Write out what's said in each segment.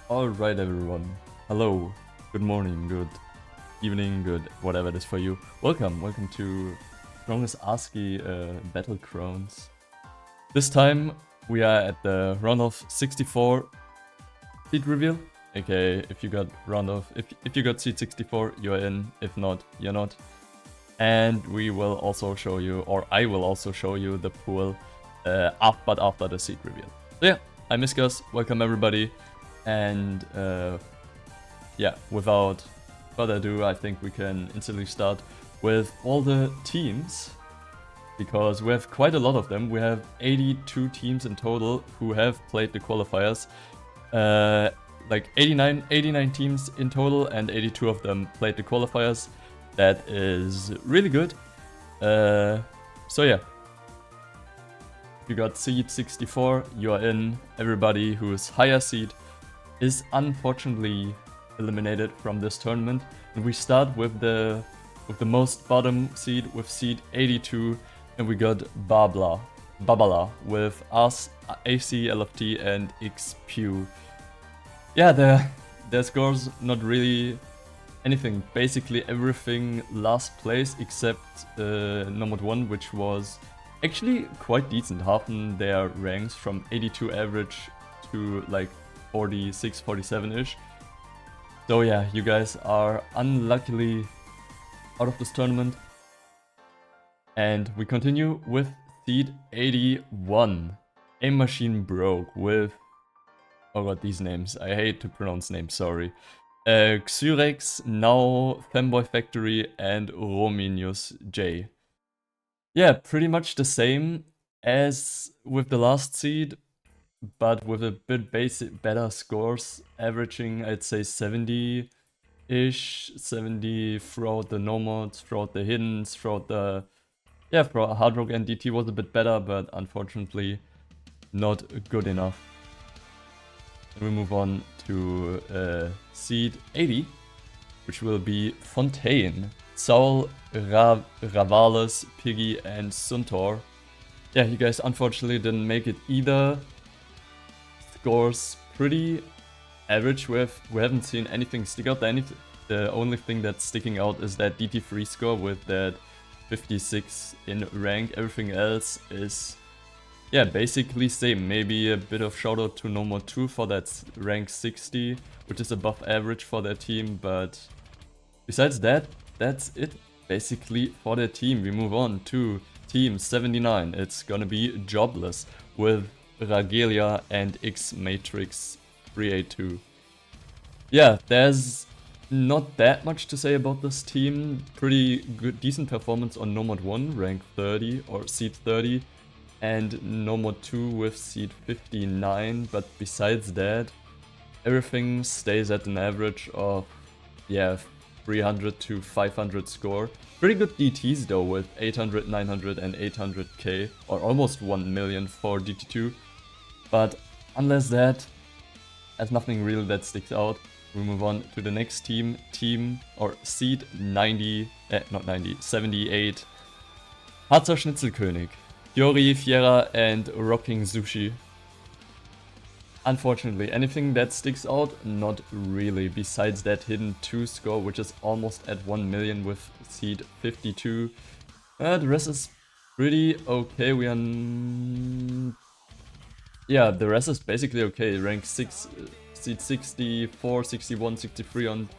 Alright everyone, hello, good morning, good evening, good whatever it is for you. Welcome to strongest Ascii Battlegrounds. This time we are at the round of 64 seed reveal, aka if you got if you got seed 64 you're in, if not you're not. And we will also show you, or I will also show you the pool after the seed reveal. So yeah, I'm Miskas, welcome everybody. And yeah, without further ado, I think we can instantly start with all the teams, because we have quite a lot of them. We have 82 teams in total who have played the qualifiers. Like 89 teams in total, and 82 of them played the qualifiers. That is really good. So yeah, if you got seed 64, you are in. Everybody who is higher seed is unfortunately eliminated from this tournament, and we start with the most bottom seed, with seed 82, and we got Babala with us, Ascii, LFT, and XPew. Yeah, their scores not really anything, basically everything last place except Nomad 1, which was actually quite decent. Half in their ranks from 82 average to like 46, 47-ish. So yeah, you guys are unluckily out of this tournament. And we continue with seed 81. Aim Machine broke with... Oh god, these names. I hate to pronounce names, sorry. Xyrex, now Femboy Factory, and Rominius J. Yeah, pretty much the same as with the last seed, but with a bit better scores, averaging I'd say 70-ish, 70 throughout the nomads, throughout the hiddens, throughout the... Yeah, for Hard Rock and DT was a bit better, but unfortunately not good enough. And we move on to seed 80, which will be Fontaine, Saul, Ravales, Piggy, and Suntor. Yeah, you guys unfortunately didn't make it either. Scores pretty average. We haven't seen anything stick out. The only thing that's sticking out is that DT3 score with that 56 in rank. Everything else is, yeah, basically same. Maybe a bit of shout out to No More 2 for that rank 60, which is above average for their team, but besides that, that's it basically for their team. We move on to team 79. It's gonna be Jobless with Ragelia and X Matrix 382. Yeah, there's not that much to say about this team. Pretty good, decent performance on Nomad 1, rank 30 or seed 30, and Nomad 2 with seed 59. But besides that, everything stays at an average of, yeah, 300 to 500 score. Pretty good DTs though, with 800, 900 and 800k, or almost 1 million for DT2. But unless that, there's nothing real that sticks out. We move on to the next team, or seed 90, not 90, 78. Harzer Schnitzelkönig, Yori, Fiera and Rocking Sushi. Unfortunately, anything that sticks out? Not really, besides that hidden 2 score, which is almost at 1 million with seed 52. The rest is pretty okay. We are... Yeah, the rest is basically okay. Rank 6, seed 64, 61, 63 on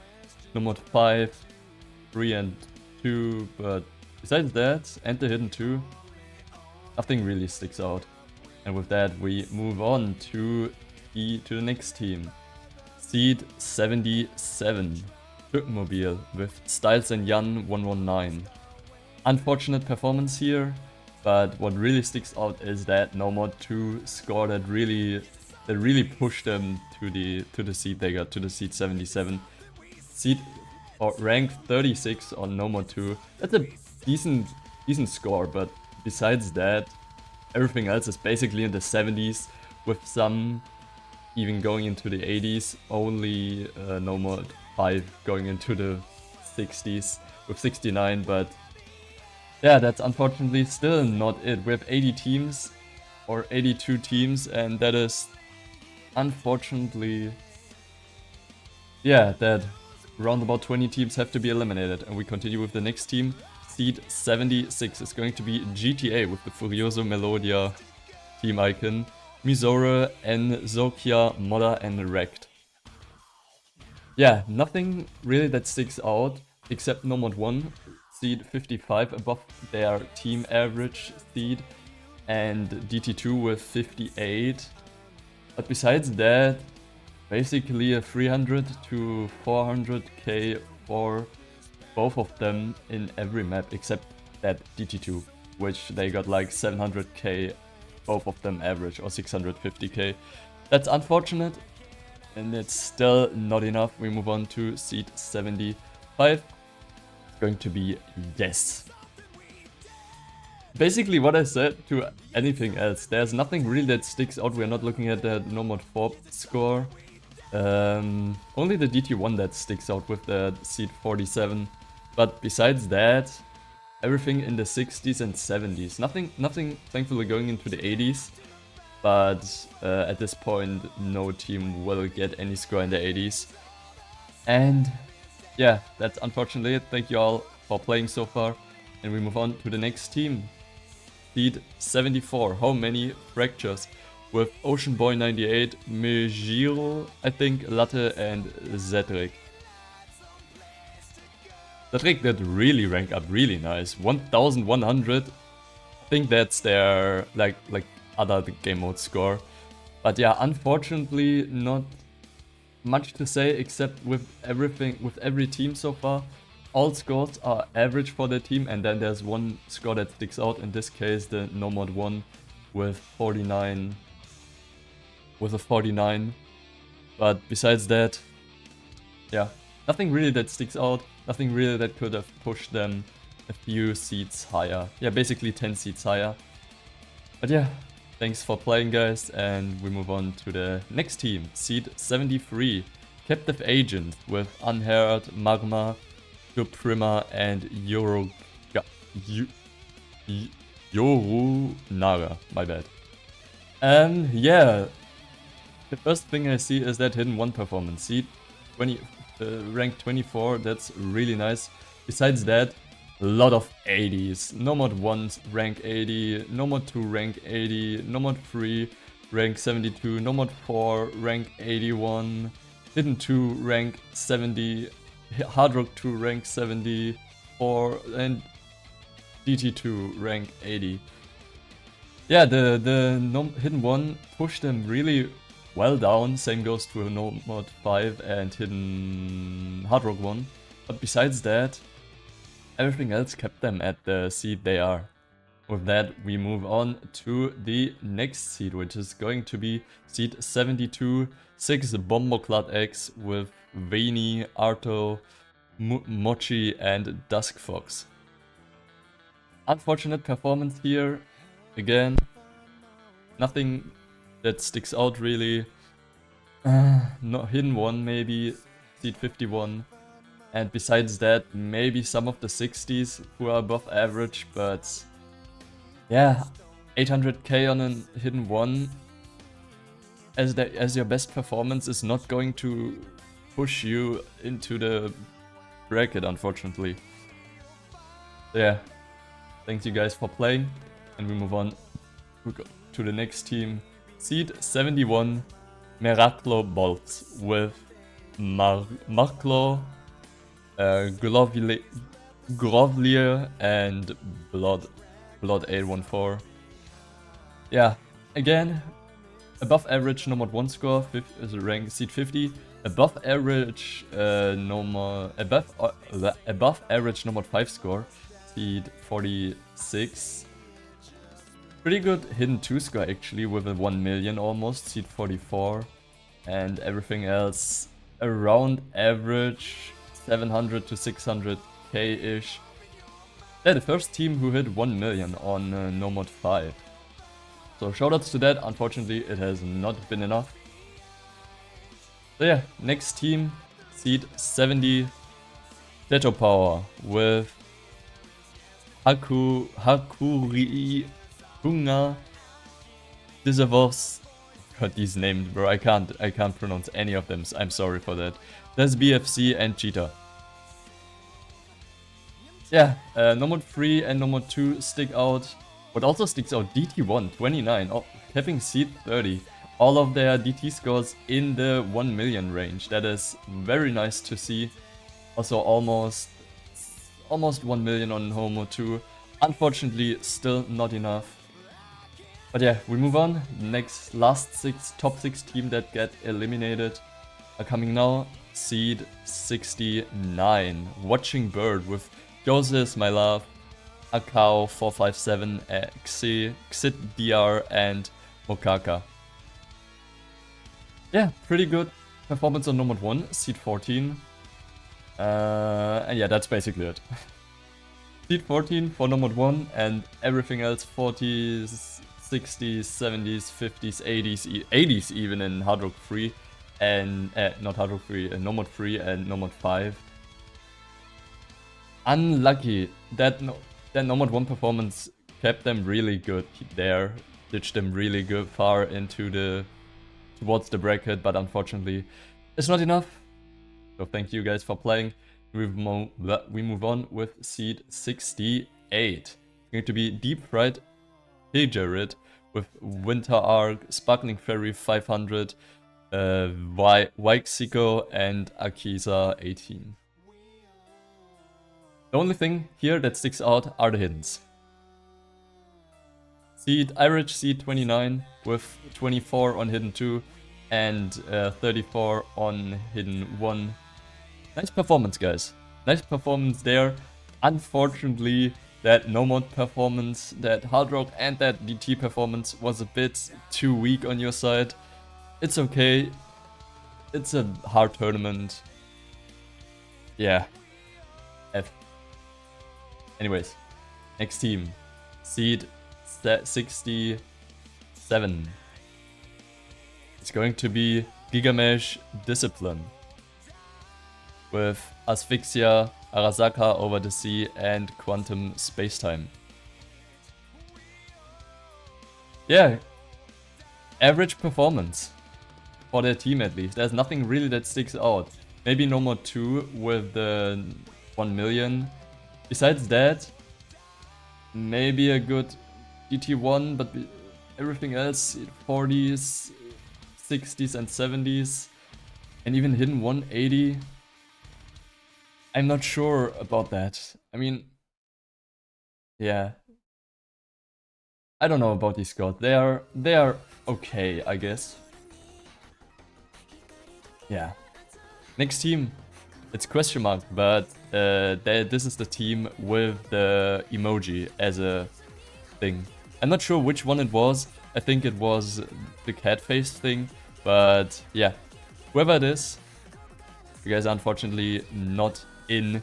Nomad 5, 3 and 2, but besides that, and the hidden 2, nothing really sticks out. And with that, we move on to the next team. Seed 77, Türkenmobil with Styles and Jan 119. Unfortunate performance here, but what really sticks out is that Nomad 2 score that really pushed them to the seed they got, to the seed 77. Seed or rank 36 on Nomad 2. That's a decent score, but besides that, everything else is basically in the 70s, with some even going into the 80s. Only Nomad 5 going into the 60s with 69, but yeah, that's unfortunately still not it. We have 80 teams, or 82 teams, and that is unfortunately, yeah, that around about 20 teams have to be eliminated. And we continue with the next team. Seed 76 is going to be GTA with the Furioso Melodia team icon, Mizore, and Zokia, Modda, and Wrecked. Yeah, nothing really that sticks out except Nomad 1, seed 55 above their team average seed, and DT2 with 58. But besides that, basically a 300 to 400k for both of them in every map except that DT2, which they got like 700k both of them average, or 650k. That's unfortunate, and it's still not enough. We move on to seed 75. It's going to be Yes. Basically what I said to anything else. There's nothing really that sticks out. We're not looking at the Nomad 4 score. Only the DT1 that sticks out with the seed 47. But besides that, everything in the 60s and 70s. Nothing thankfully going into the 80s. But at this point, no team will get any score in the 80s. And yeah, that's unfortunately it. Thank you all for playing so far. And we move on to the next team. Seed 74. How many fractures? With Ocean Boy 98, Mejiro, I think, Latte, and Zedric. Zedric did really rank up really nice. 1100. I think that's their like other game mode score. But yeah, unfortunately not much to say except with every team so far. All scores are average for the team, and then there's one score that sticks out, in this case the Nomad 1 with 49 with a 49. But besides that, yeah, nothing really that sticks out, nothing really that could have pushed them a few seats higher. Yeah, basically 10 seats higher. But yeah, thanks for playing, guys, and we move on to the next team, seed 73, Captive Agent with Unheard, Magma, Prima, and Yorunaga, my bad. And yeah, the first thing I see is that Hidden 1 performance. Seed 20, rank 24, that's really nice. Besides that, a lot of 80s. Nomad 1 rank 80, Nomad 2 rank 80, Nomad 3 rank 72, Nomad 4 rank 81, Hidden 2 rank 70, Hard Rock 2 rank 74, and DT2 rank 80. Yeah, the Hidden 1 pushed them really well down. Same goes to Nomad 5 and Hidden Hard Rock 1. But besides that, everything else kept them at the seed they are. With that, we move on to the next seed, which is going to be seed 72, 6 Bomboclad X with Vayne, Arto, Mochi, and Dusk Fox. Unfortunate performance here. Again, nothing that sticks out really. No Hidden 1 maybe, seed 51. And besides that, maybe some of the 60s who are above average, but yeah, 800k on a Hidden 1 as your best performance is not going to push you into the bracket, unfortunately. So yeah, thanks you guys for playing, and we move on to the next team. Seed 71, Meraclo Bolts with Marklo, Grovlier, and Blood 814. Yeah, again, above average Nomad 1 score, is rank seed 50. Above average above average Nomad 5 score, seed 46. Pretty good Hidden 2 score actually, with a 1 million almost, seed 44. And everything else around average, 700 to 600k-ish. They're the first team who hit 1 million on Nomad 5. So shoutouts to that. Unfortunately, it has not been enough. So yeah, next team, seed 70, Teto Power with Hakuri Hunga, Disavos. God, these names, bro, I can't pronounce any of them, so I'm sorry for that. There's BFC and Cheetah. Yeah, Nomad 3 and Nomad 2 stick out. What also sticks out, DT1, 29, having seed 30. All of their DT scores in the 1 million range. That is very nice to see. Also almost 1 million on Homo 2. Unfortunately, still not enough. But yeah, we move on. Top 6 team that get eliminated are coming now. Seed 69, Watching Bird with Joses, My Love, Akao 457, Ascii, Xit DR, and Mokaka. Yeah, pretty good performance on Nomad 1, seed 14. And yeah, that's basically it. Seed 14 for Nomad 1, and everything else 40s, 60s, 70s, 50s, 80s, 80s even in Hard Rock 3, and not Hard Rock 3, Nomad 3 and Nomad 5. Unlucky that Nomad 1 performance kept them really good there, ditched them really good far into towards the bracket, but unfortunately it's not enough. So thank you guys for playing. We move on with seed 68. It's going to be Deep Fried Jared with Winter Arc, Sparkling Fairy 500, Waixiko and Akiza 18. The only thing here that sticks out are the hiddens. Average seed 29 with 24 on hidden 2 and 34 on hidden 1. Nice performance, guys. Nice performance there. Unfortunately, that no mod performance, that hard rock and that DT performance was a bit too weak on your side. It's okay. It's a hard tournament. Yeah. F. Anyways, next team. Seed 67. It's going to be Gigamesh Discipline with Asphyxia, Arasaka Over the Sea and Quantum Spacetime. Yeah, average performance for their team at least. There's nothing really that sticks out. Maybe No More 2 with the 1 million. Besides that, maybe a good DT1, but everything else 40s, 60s and 70s, and even hidden 180. I'm not sure about that. I mean, yeah. I don't know about these gods. They are okay, I guess. Yeah. Next team. It's question mark, but this is the team with the emoji as a thing. I'm not sure which one it was. I think it was the cat face thing, but yeah. Whoever it is, you guys are unfortunately not in.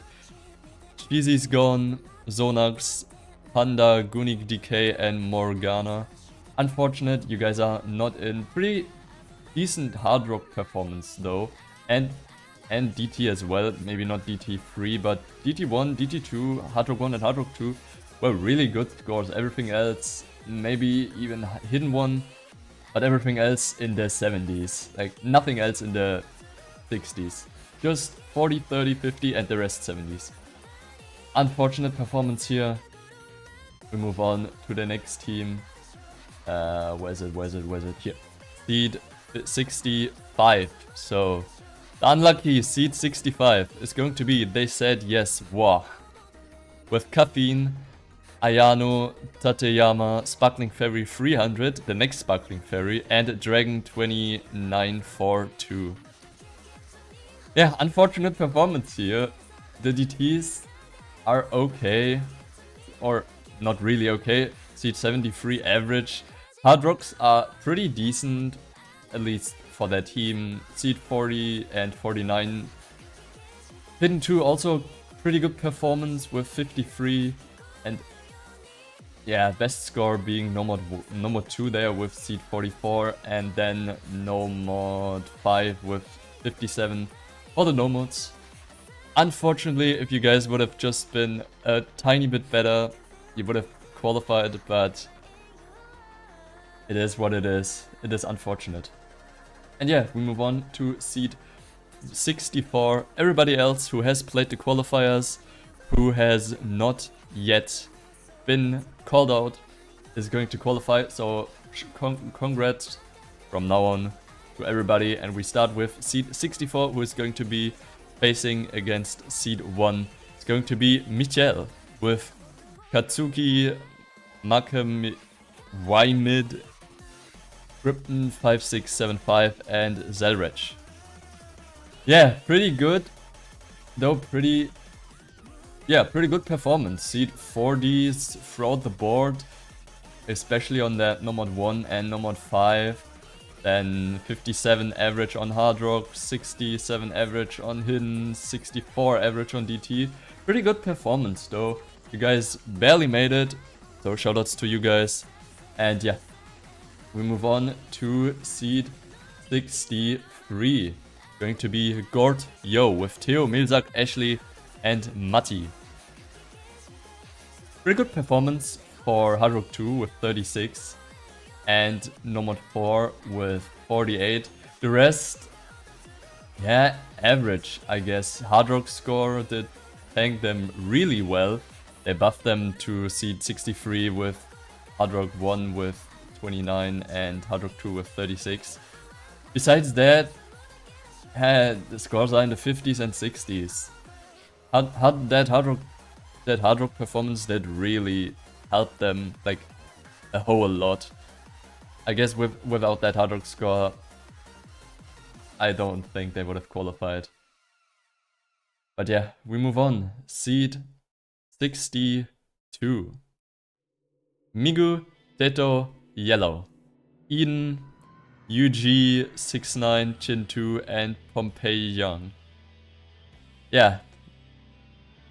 Cheesy's gone, Zonax, Panda, Gunik DK and Morgana. Unfortunate, you guys are not in. Pretty decent hard rock performance though. And DT as well, maybe not DT3, but DT1, DT2, Hard Rock 1 and Hard Rock 2 were really good scores. Everything else, maybe even hidden 1, but everything else in the 70s. Like nothing else in the 60s. Just 40, 30, 50 and the rest 70s. Unfortunate performance here. We move on to the next team. Where's it? Here. Seed 65. So the unlucky seed 65 is going to be, they said yes, Wah. With Caffeine, Ayano, Tateyama, Sparkling Fairy 300, the next Sparkling Fairy, and Dragon 2942. Yeah, unfortunate performance here. The DTs are okay, or not really okay. Seed 73 average. Hard rocks are pretty decent, at least for their team. Seed 40 and 49. Hidden 2 also pretty good performance with 53. And yeah, best score being No Mod 2 there with seed 44. And then No Mod 5 with 57 for the No Mods. Unfortunately, if you guys would have just been a tiny bit better, you would have qualified, but it is what it is. It is unfortunate. And yeah, we move on to seed 64. Everybody else who has played the qualifiers, who has not yet been called out, is going to qualify. So congrats from now on to everybody. And we start with seed 64, who is going to be facing against seed 1. It's going to be Michel with Katsuki, Makem, Wymid, Krypton 5675 and Zelrech. Yeah, pretty good. Though pretty good performance. Seed 40s throughout the board, especially on that No Mod 1 and No Mod 5. Then 57 average on Hard Rock, 67 average on Hidden, 64 average on DT. Pretty good performance though. You guys barely made it, so shoutouts to you guys. And yeah, we move on to seed 63. Going to be Gord Yo with Theo, Milzak, Ashley and Matti. Pretty good performance for Hard Rock 2 with 36. And No Mod 4 with 48. The rest, yeah, average, I guess. Hard Rock score did thank them really well. They buffed them to seed 63 with Hard Rock 1 with 29 and Hard Rock 2 with 36. Besides that, the scores are in the 50s and 60s. That Hard Rock performance that really helped them like a whole lot. I guess without that Hard Rock score, I don't think they would have qualified. But yeah, we move on. Seed 62. Migu, Teto, Yellow. Eden, UG69, Chin2, and Pompei Young. Yeah.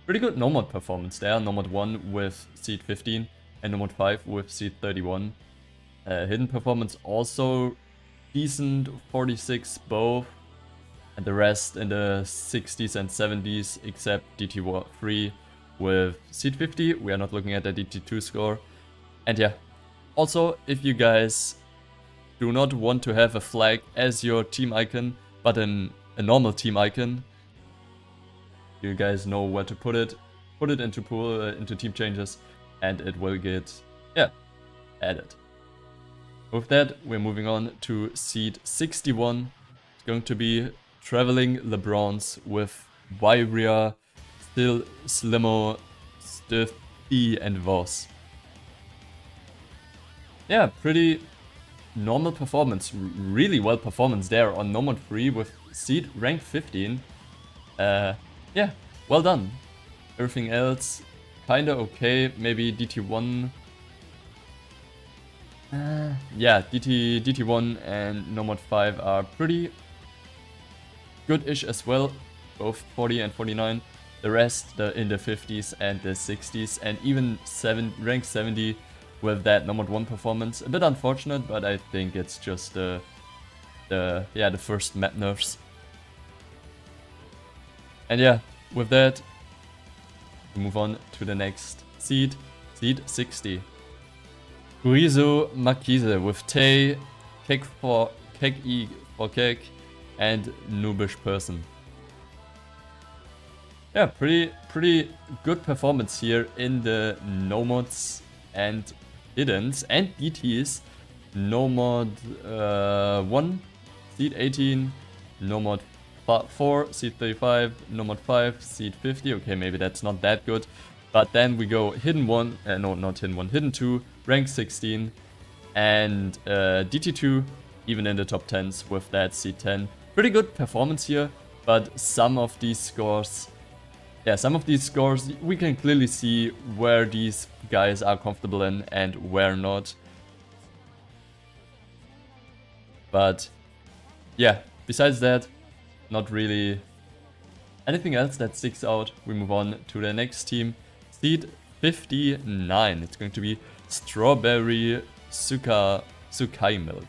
Pretty good Nomad performance there. Nomad 1 with seed 15 and Nomad 5 with seed 31. Hidden performance also decent, 46 both. And the rest in the 60s and 70s except DT3 with seed 50. We are not looking at the DT2 score. And yeah, also if you guys do not want to have a flag as your team icon, but a normal team icon, you guys know where to put it. Put it into pool, into team changes, and it will get, yeah, added. With that, we're moving on to seed 61. It's going to be Traveling LeBrons with Vibria, Still, Slimo, Stiff, E, and Voss. Yeah, pretty normal performance. Really well performance there on Nomad 3 with seed rank 15. Yeah, well done. Everything else, kinda okay. Maybe DT1. Yeah, DT1 and Nomad 5 are pretty good-ish as well. Both 40 and 49. The rest in the 50s and the 60s, and even rank 70 with that Nomad 1 performance. A bit unfortunate, but I think it's just the first map nerfs. And yeah, with that, we move on to the next seed, seed 60. Kurizo Makise with Tay, Kek E for Kek, and Noobish Person. Yeah, pretty good performance here in the Nomads and Hiddens and DTs. Nomad 1, seed 18, Nomad 4, seed 35, Nomad 5, seed 50. Okay, maybe that's not that good. But then we go Hidden 1, no, not Hidden 1, Hidden 2, rank 16, and DT2, even in the top 10s with that seed 10. Pretty good performance here, but some of these scores, we can clearly see where these guys are comfortable in and where not. But yeah, besides that, not really anything else that sticks out. We move on to the next team, seed 59. It's going to be Strawberry Sukai Milk.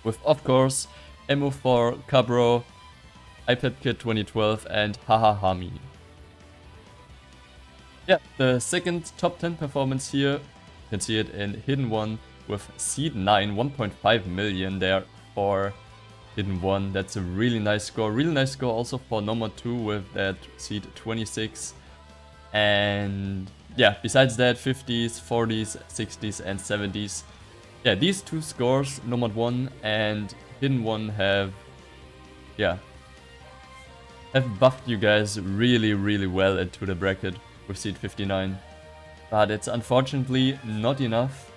With, of course, MO4, Cabro, iPad Kid 2012, and Hahahami. Yeah, the second top 10 performance here, you can see it in Hidden 1 with seed 9, 1.5 million there for Hidden 1. That's a really nice score. Really nice score also for Nomad 2 with that seed 26. And yeah, besides that, 50s, 40s, 60s, and 70s. Yeah, these two scores, Nomad 1 and Hidden 1, have buffed you guys really well into the bracket with seed 59. But it's unfortunately not enough.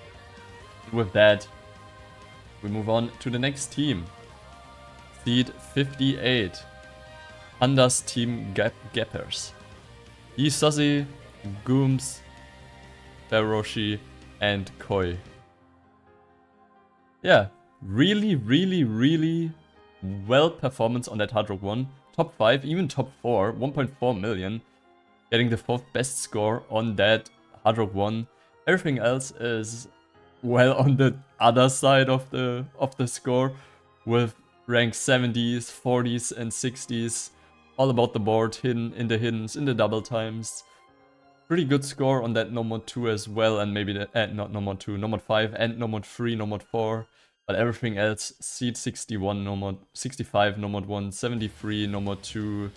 With that, we move on to the next team. Seed 58. Pandas Team Gappers. Yisosi, Gooms, Feroshi, and Koi. Yeah, really well performance on that Hard Rock 1. Top 5, even top 4, 1.4 million. Getting the 4th best score on that Hard Rock 1. Everything else is well on the other side of the score, with rank 70s, 40s, and 60s. All about the board, hidden in the hiddens, in the double times. Pretty good score on that Nomad 2 as well, and maybe not Nomad 2, Nomad 5 and Nomad 3, Nomad 4. But everything else, seed 61, Nomad 65, Nomad 1, 73, Nomad 2,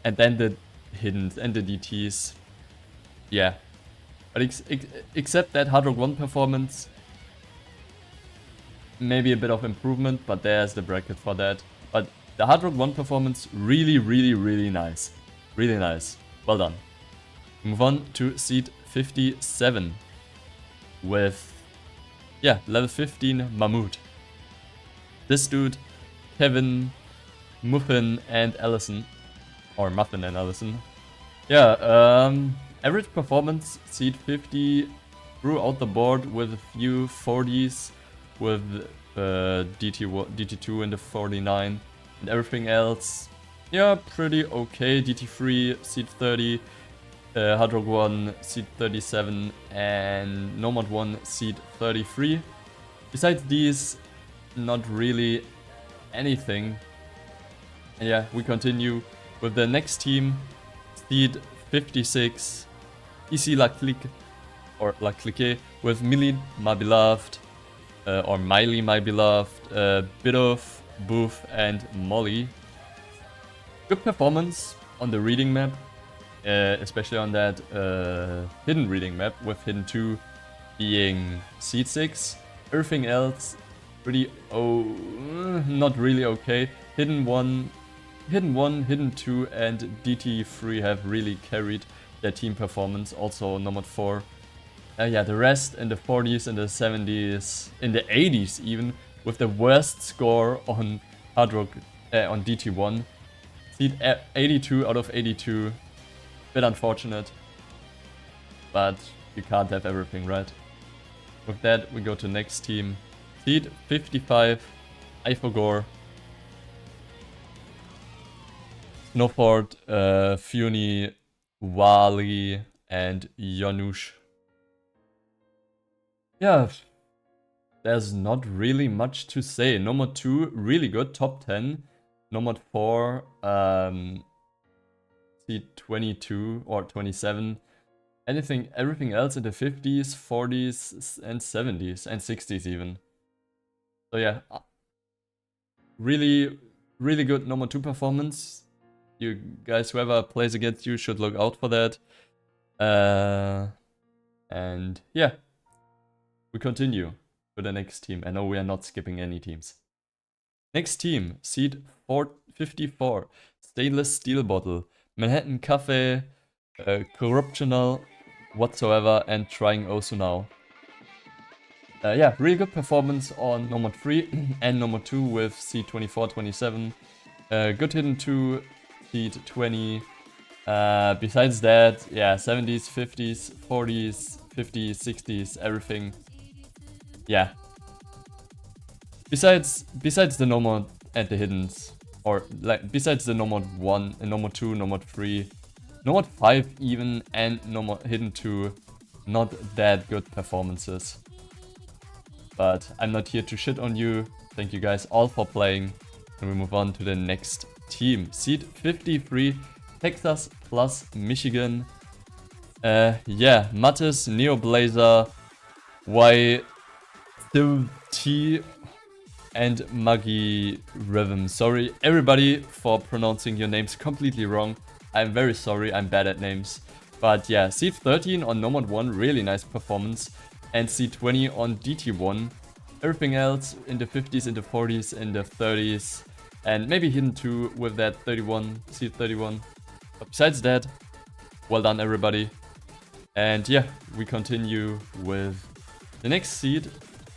and then the hiddens and the DTs. Yeah, But except that Hard Rock 1 performance, maybe a bit of improvement, but there's the bracket for that. But the Hard Rock 1 performance, really nice. Really nice. Well done. Move on to seed 57 with, yeah, level 15 Mahmood. This dude, Kevin, Muffin and Allison, or Muffin and Allison. Yeah, average performance, seed 50, throughout the board with a few 40s, with DT2 in the 49, and everything else, yeah, pretty okay. DT3, seed 30, Hard Rock 1, seed 37, and Nomad 1, seed 33. Besides these, not really anything. And yeah, we continue with the next team, seed 56, Ici la Clique, or La Clique, with Millie, my beloved, or Miley, my beloved, Bidoff, Boof, and Molly. Good performance on the reading map, especially on that hidden reading map, with hidden 2 being seed 6. Everything else pretty not really okay. Hidden 1, Hidden 2, and DT3 have really carried their team performance. Also Nomad 4. Yeah, the rest in the 40s, in the 70s, in the 80s even, with the worst score on Hard Rock, on DT1. Seed 82 out of 82. Bit unfortunate, but you can't have everything, right? With that, we go to next team. Seed 55, Ifogor, Snowford, Funi, Wali, and Janusz. Yeah, there's not really much to say. Nomad 2, really good, top 10. Nomad 4, seed 22 or 27. Everything else in the 50s, 40s, and 70s, and 60s even. So yeah, really good Nomad 2 performance. You guys, whoever plays against you should look out for that. And yeah, we continue to the next team. I know we are not skipping any teams. Next team, seed 54, Stainless Steel Bottle, Manhattan Cafe, Corruptional whatsoever, and Trying Also Now. Yeah, really good performance on Nomad 3 and Nomad 2 with seed 24, 27. Good hidden 2, seed 20. Besides that, yeah, 70s, 50s, 40s, 50s, 60s, everything. Yeah. Besides the Nomad and the hiddens, or like besides the Nomad 1 and Nomad 2, Nomad 3, Nomad 5 even, and Nomad hidden 2, not that good performances. But I'm not here to shit on you. Thank you guys all for playing. And we move on to the next team. Seed 53, Texas plus Michigan. Yeah, Mattis, Neoblazer, Y, T, and Maggie Rhythm. Sorry everybody for pronouncing your names completely wrong. I'm very sorry, I'm bad at names. But yeah, seed 13 on Nomad 1, really nice performance. And seed 20 on DT1. Everything else in the 50s, in the 40s, in the 30s. And maybe hidden 2 with that 31, seed 31. But besides that, well done everybody. And yeah, we continue with the next seed,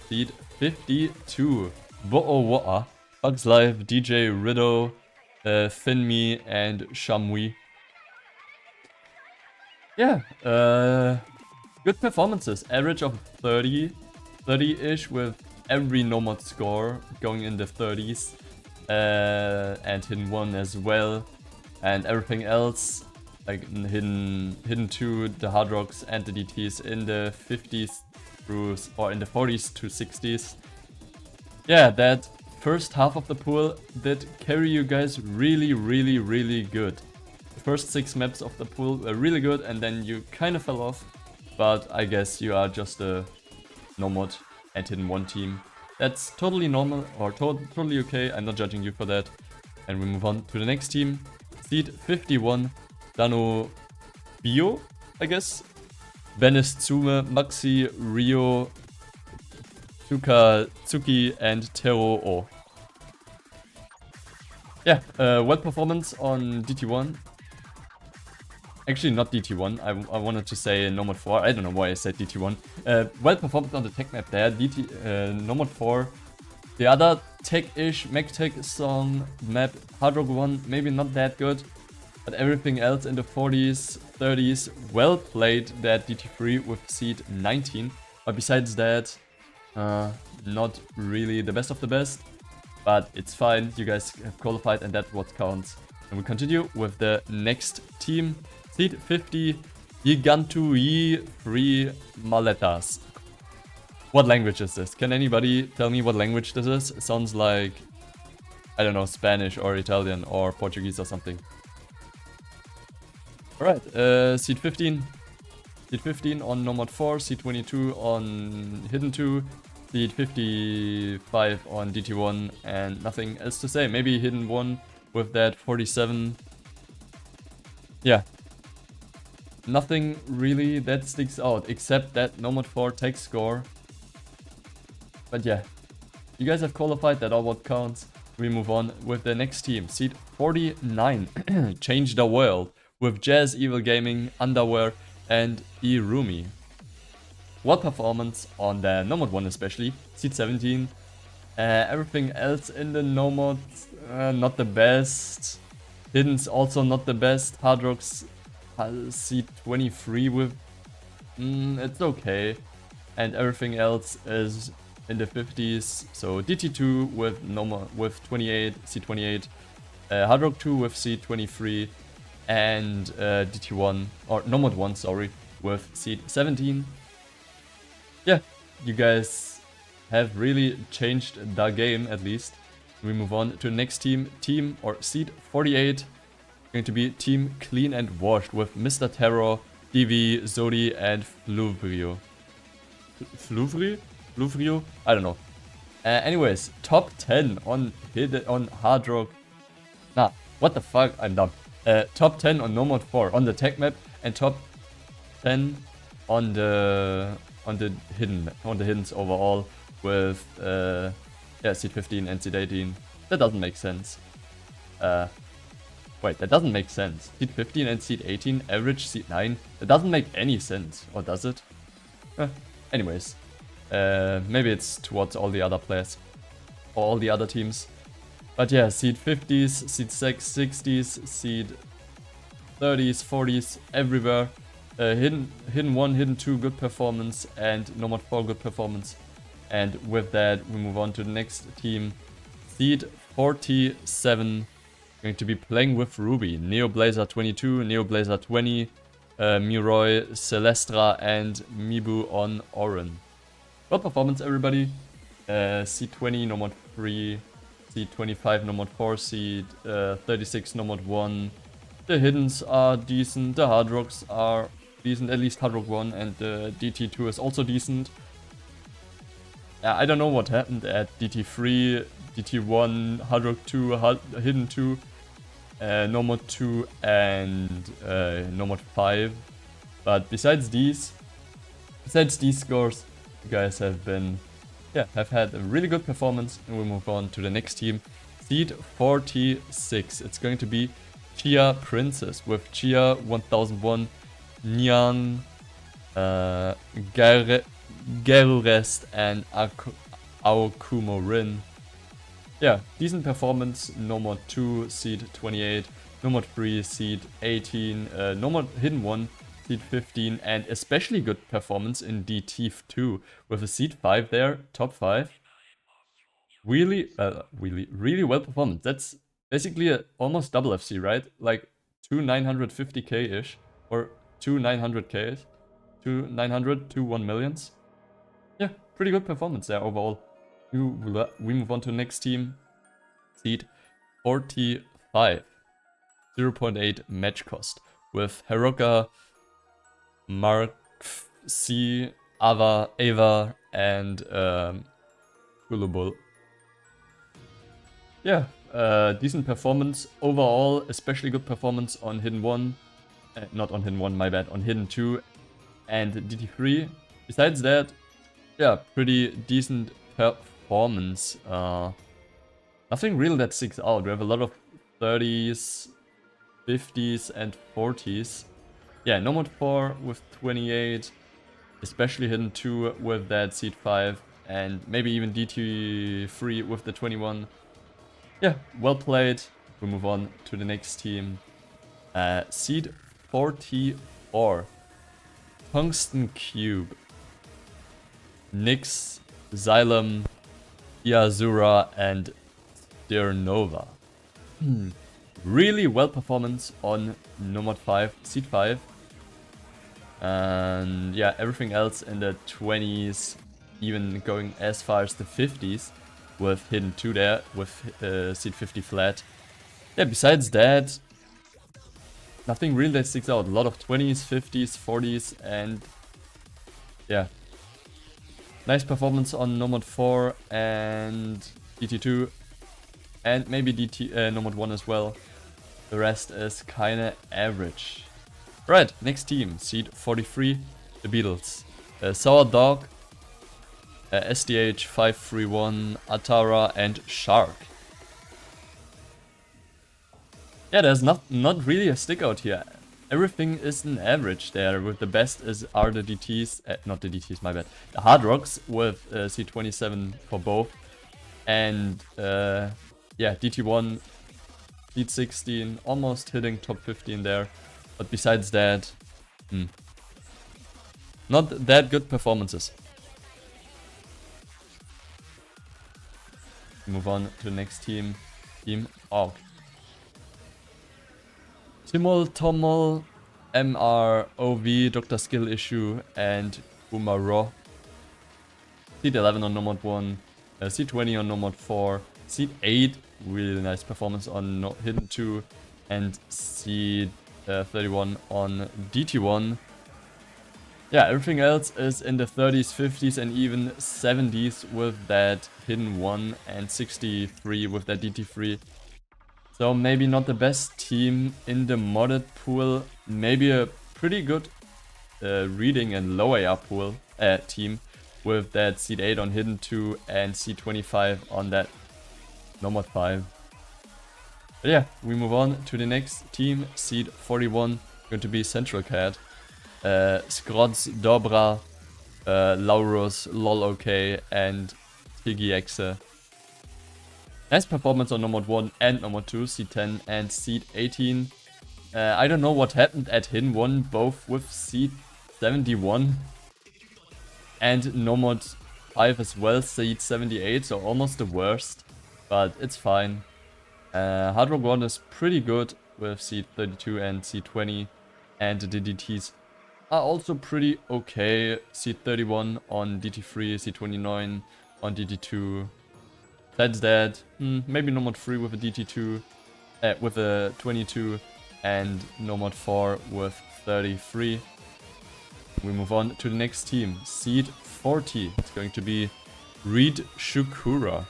seed 52. Bo'o Wa'a, Bugs Life, DJ Rido, Finmi, and Shamui. Yeah, good performances. Average of 30-ish with every Nomad score going in the 30s. And hidden 1 as well. And everything else, like hidden 2, the Hard Rocks and the DTs in the 50s through, or in the 40s to 60s. Yeah, that first half of the pool did carry you guys really good. The first 6 maps of the pool were really good, and then you kind of fell off. But I guess you are just a Nomad and hidden 1 team. That's totally normal, or totally okay. I'm not judging you for that. And we move on to the next team. Seed 51, Dano Bio, I guess. Venice Tsume, Maxi, Rio, Tsuki, and Tero O. Yeah, well performance on DT1. Actually, not DT1. I wanted to say Nomad 4. I don't know why I said DT1. Well performance on the tech map there. Nomad 4. The other tech-ish, mech-tech song map, Hard Rock 1, maybe not that good. But everything else in the 40s, 30s, well played that DT3 with seed 19. But besides that, not really the best of the best. But it's fine, you guys have qualified and that's what counts. And we continue with the next team. Seed 50, Gigantui 3 Maletas. What language is this? Can anybody tell me what language this is? It sounds like, I don't know, Spanish or Italian or Portuguese or something. Alright, seed 15. Seed 15 on Nomad 4, seed 22 on Hidden 2, seed 55 on DT1, and nothing else to say. Maybe Hidden 1 with that 47. Yeah. Nothing really that sticks out, except that Nomad 4 tech score. But yeah, you guys have qualified, that all what counts. We move on with the next team. Seed 49, Change the World, with Jazz, Evil Gaming, Underwear, and Irumi. What performance on the Nomad 1 especially. Seed 17. Everything else in the Nomad, not the best. Hidden's also not the best. Hard Rock's seed 23 with, it's okay. And everything else is in the 50s. So DT2 with Nomad with 28, seed 28. Hard Rock 2 with seed 23. And DT1, or Nomad 1, sorry, with seed 17. Yeah, you guys have really changed the game, at least. We move on to the next team, seed 48. Going to be Team Clean and Washed with Mr. Terror, DV, Zodi, and Fluvrio. Fluvrio? I don't know. Anyways, top 10 on Hard Rock. Nah, what the fuck? I'm dumb. Top 10 on Nomad 4 on the tech map, and top 10 on the hiddens overall with yeah, seed 15 and seed 18. That doesn't make sense. Wait, that doesn't make sense. Seed 15 and seed 18, average seed 9. That doesn't make any sense, or does it? Anyways, maybe it's towards all the other players or all the other teams. But yeah, seed 50s, seed 60s, seed 30s, 40s, everywhere. Hidden 1, Hidden 2, good performance, and Nomad 4, good performance. And with that, we move on to the next team. Seed 47, going to be playing with Ruby, Neoblazer 22, Neoblazer 20, Miroy, Celestra, and Mibu on Oren. Good performance, everybody. Seed 20, Nomad 3. Seed 25, Nomad 4, seed 36, Nomad 1. The Hiddens are decent, the Hard Rocks are decent, at least Hard Rock 1, and DT2 is also decent. I don't know what happened at DT3, DT1, Hard Rock 2, Hidden 2, Nomad 2, and Nomad 5. But besides these scores, you guys have been... yeah, have had a really good performance, and we'll move on to the next team. Seed 46. It's going to be Chia Princess with Chia 1001, Nyan, Gerurest, and Aokumo Rin. Yeah, decent performance. Nomad 2, seed 28, Nomad 3, seed 18, Nomad Hidden 1, seed 15, and especially good performance in DT2 with a seed 5 there, top 5. Really well performance. That's basically a almost double FC, right? Like 2 950k-ish, or 2 900k, 2 900, 2 1 millions. Yeah, pretty good performance there overall. We move on to the next team. Seed 45. 0.8 match cost with Haruka, Mark C, Ava, and Gullible. Yeah, decent performance overall, especially good performance on Hidden 1. Not on Hidden 1, my bad, on Hidden 2 and DT3. Besides that, yeah, pretty decent performance. Nothing real that sticks out. We have a lot of 30s, 50s, and 40s. Yeah, Nomad 4 with 28, especially Hidden 2 with that Seed 5, and maybe even DT3 with the 21. Yeah, well played. We move on to the next team. Seed 44. Tungsten Cube. Nyx, Xylem, Iazura, and Sternova. Really well performance on Nomad 5, Seed 5. And yeah, everything else in the 20s, even going as far as the 50s, with Hidden 2 there, with Seed 50 flat. Yeah, besides that, nothing really that sticks out. A lot of 20s, 50s, 40s, and yeah. Nice performance on Nomad 4 and DT2, and maybe Nomad 1 as well. The rest is kinda average. Right, next team, Seed 43, the Beatles. Sour Dog, SDH 531, Atara, and Shark. Yeah, there's not really a stick out here. Everything is an average there, with the best are the DTs, not the DTs, my bad. The Hard Rocks with C27 for both. And yeah, DT1, Seed 16, almost hitting top 15 there. But besides that, not that good performances. Move on to the next team, Team AUG. Timol, Tomol, MR, OV, Dr. Skill Issue, and Umaro. Seed 11 on Nomad 1, Seed 20 on Nomad 4, Seed 8, really nice performance on Hidden 2, and Seed 31 on DT1. Yeah, everything else is in the 30s, 50s, and even 70s with that Hidden 1, and 63 with that DT3. So maybe not the best team in the modded pool. Maybe a pretty good reading and low AR pool team with that Seed 8 on Hidden 2 and Seed 25 on that Nomad 5. But yeah, we move on to the next team, Seed 41, going to be Central Cat. Skrods, Dobra, Laurus, LolOK, and Tiggy Exe. Nice performance on Nomad 1 and Nomad 2, Seed 10 and Seed 18. I don't know what happened at Hidden 1, both with Seed 71 and Nomad 5 as well, Seed 78, so almost the worst, but it's fine. Hard Rock 1 is pretty good with Seed 32 and Seed 20, and the DTs are also pretty okay. Seed 31 on DT3, Seed 29 on DT2. That's that. Maybe Nomad 3 with a DT2, with a 22, and Nomad 4 with 33. We move on to the next team, Seed 40. It's going to be Reed Shukura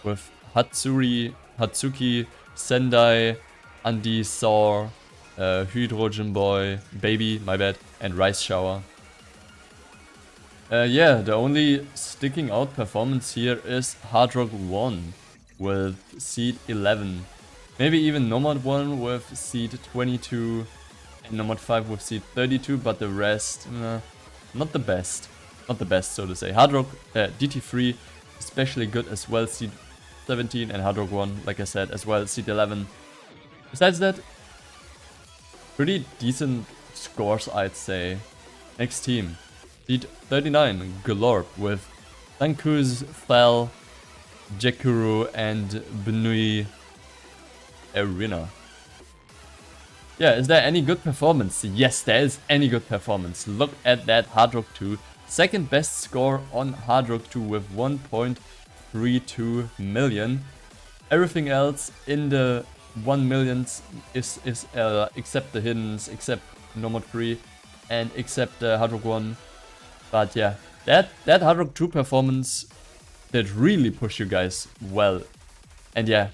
with Hatsuki, Sendai, Andy Saw, Hydrogen Boy, Baby, my bad, and Rice Shower. Yeah, the only sticking out performance here is Hard Rock 1 with Seed 11. Maybe even Nomad 1 with Seed 22 and Nomad 5 with Seed 32, but the rest, not the best. Not the best, so to say. Hard Rock, DT3, especially good as well, Seed 17, and Hard Rock 1, like I said, as well, Seed 11. Besides that, pretty decent scores, I'd say. Next team, Seed 39, Galorp with Tankuz, Thal, Jekuru, and Bnui Arena. Yeah, is there any good performance? Yes, there is any good performance. Look at that Hard Rock 2. Second best score on Hard Rock 2 with 1.32 million. Everything else in the 1 millions is except the hiddens, except Nomad 3, and except the Hard Rock 1. But yeah, that Hard Rock 2 performance did really push you guys well. And yeah,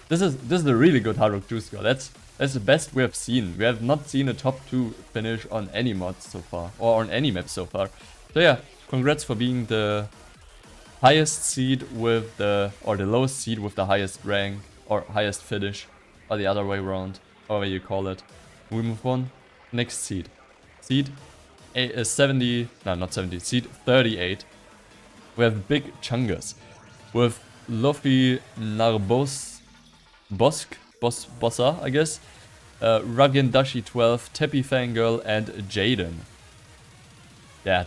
this is a really good Hard Rock 2 score. That's the best we have seen. We have not seen a top 2 finish on any mods so far, or on any map so far. So yeah, congrats for being the highest seed with the, or the lowest seed with the highest rank, or highest finish, or the other way around, however you call it. We move on. Next seed. Seed 70, no not 70, seed 38. We have Big Chungus with Luffy Narbos, Bossa, I guess, Ragendashi 12, Teppy Fangirl, and Jaden. Yeah,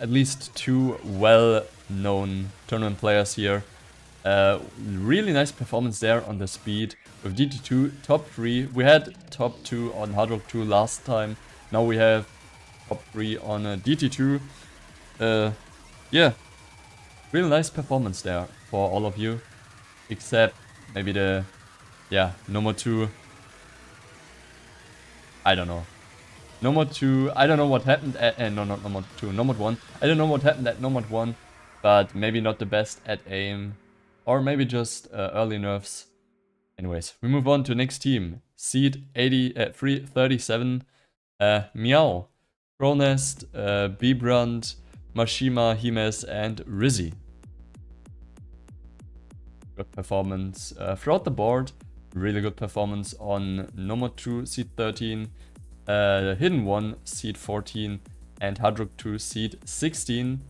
at least two well-known tournament players here. Really nice performance there on the speed with DT2 top 3. We had top 2 on Hard Rock 2 last time. Now we have top 3 on DT2. Yeah, really nice performance there for all of you, except maybe the Nomad 2. I don't know. Nomad 2, I don't know what happened at, no, not Nomad 2, Nomad 1. I don't know what happened at Nomad 1, but maybe not the best at aim, or maybe just early nerfs. Anyways, we move on to next team. Seed 337, Meow, Cronest, Bibrand, Mashima, Himes, and Rizzy. Good performance throughout the board. Really good performance on Nomad 2, Seed 13, Hidden 1, Seed 14, and Hard Rock 2, Seed 16.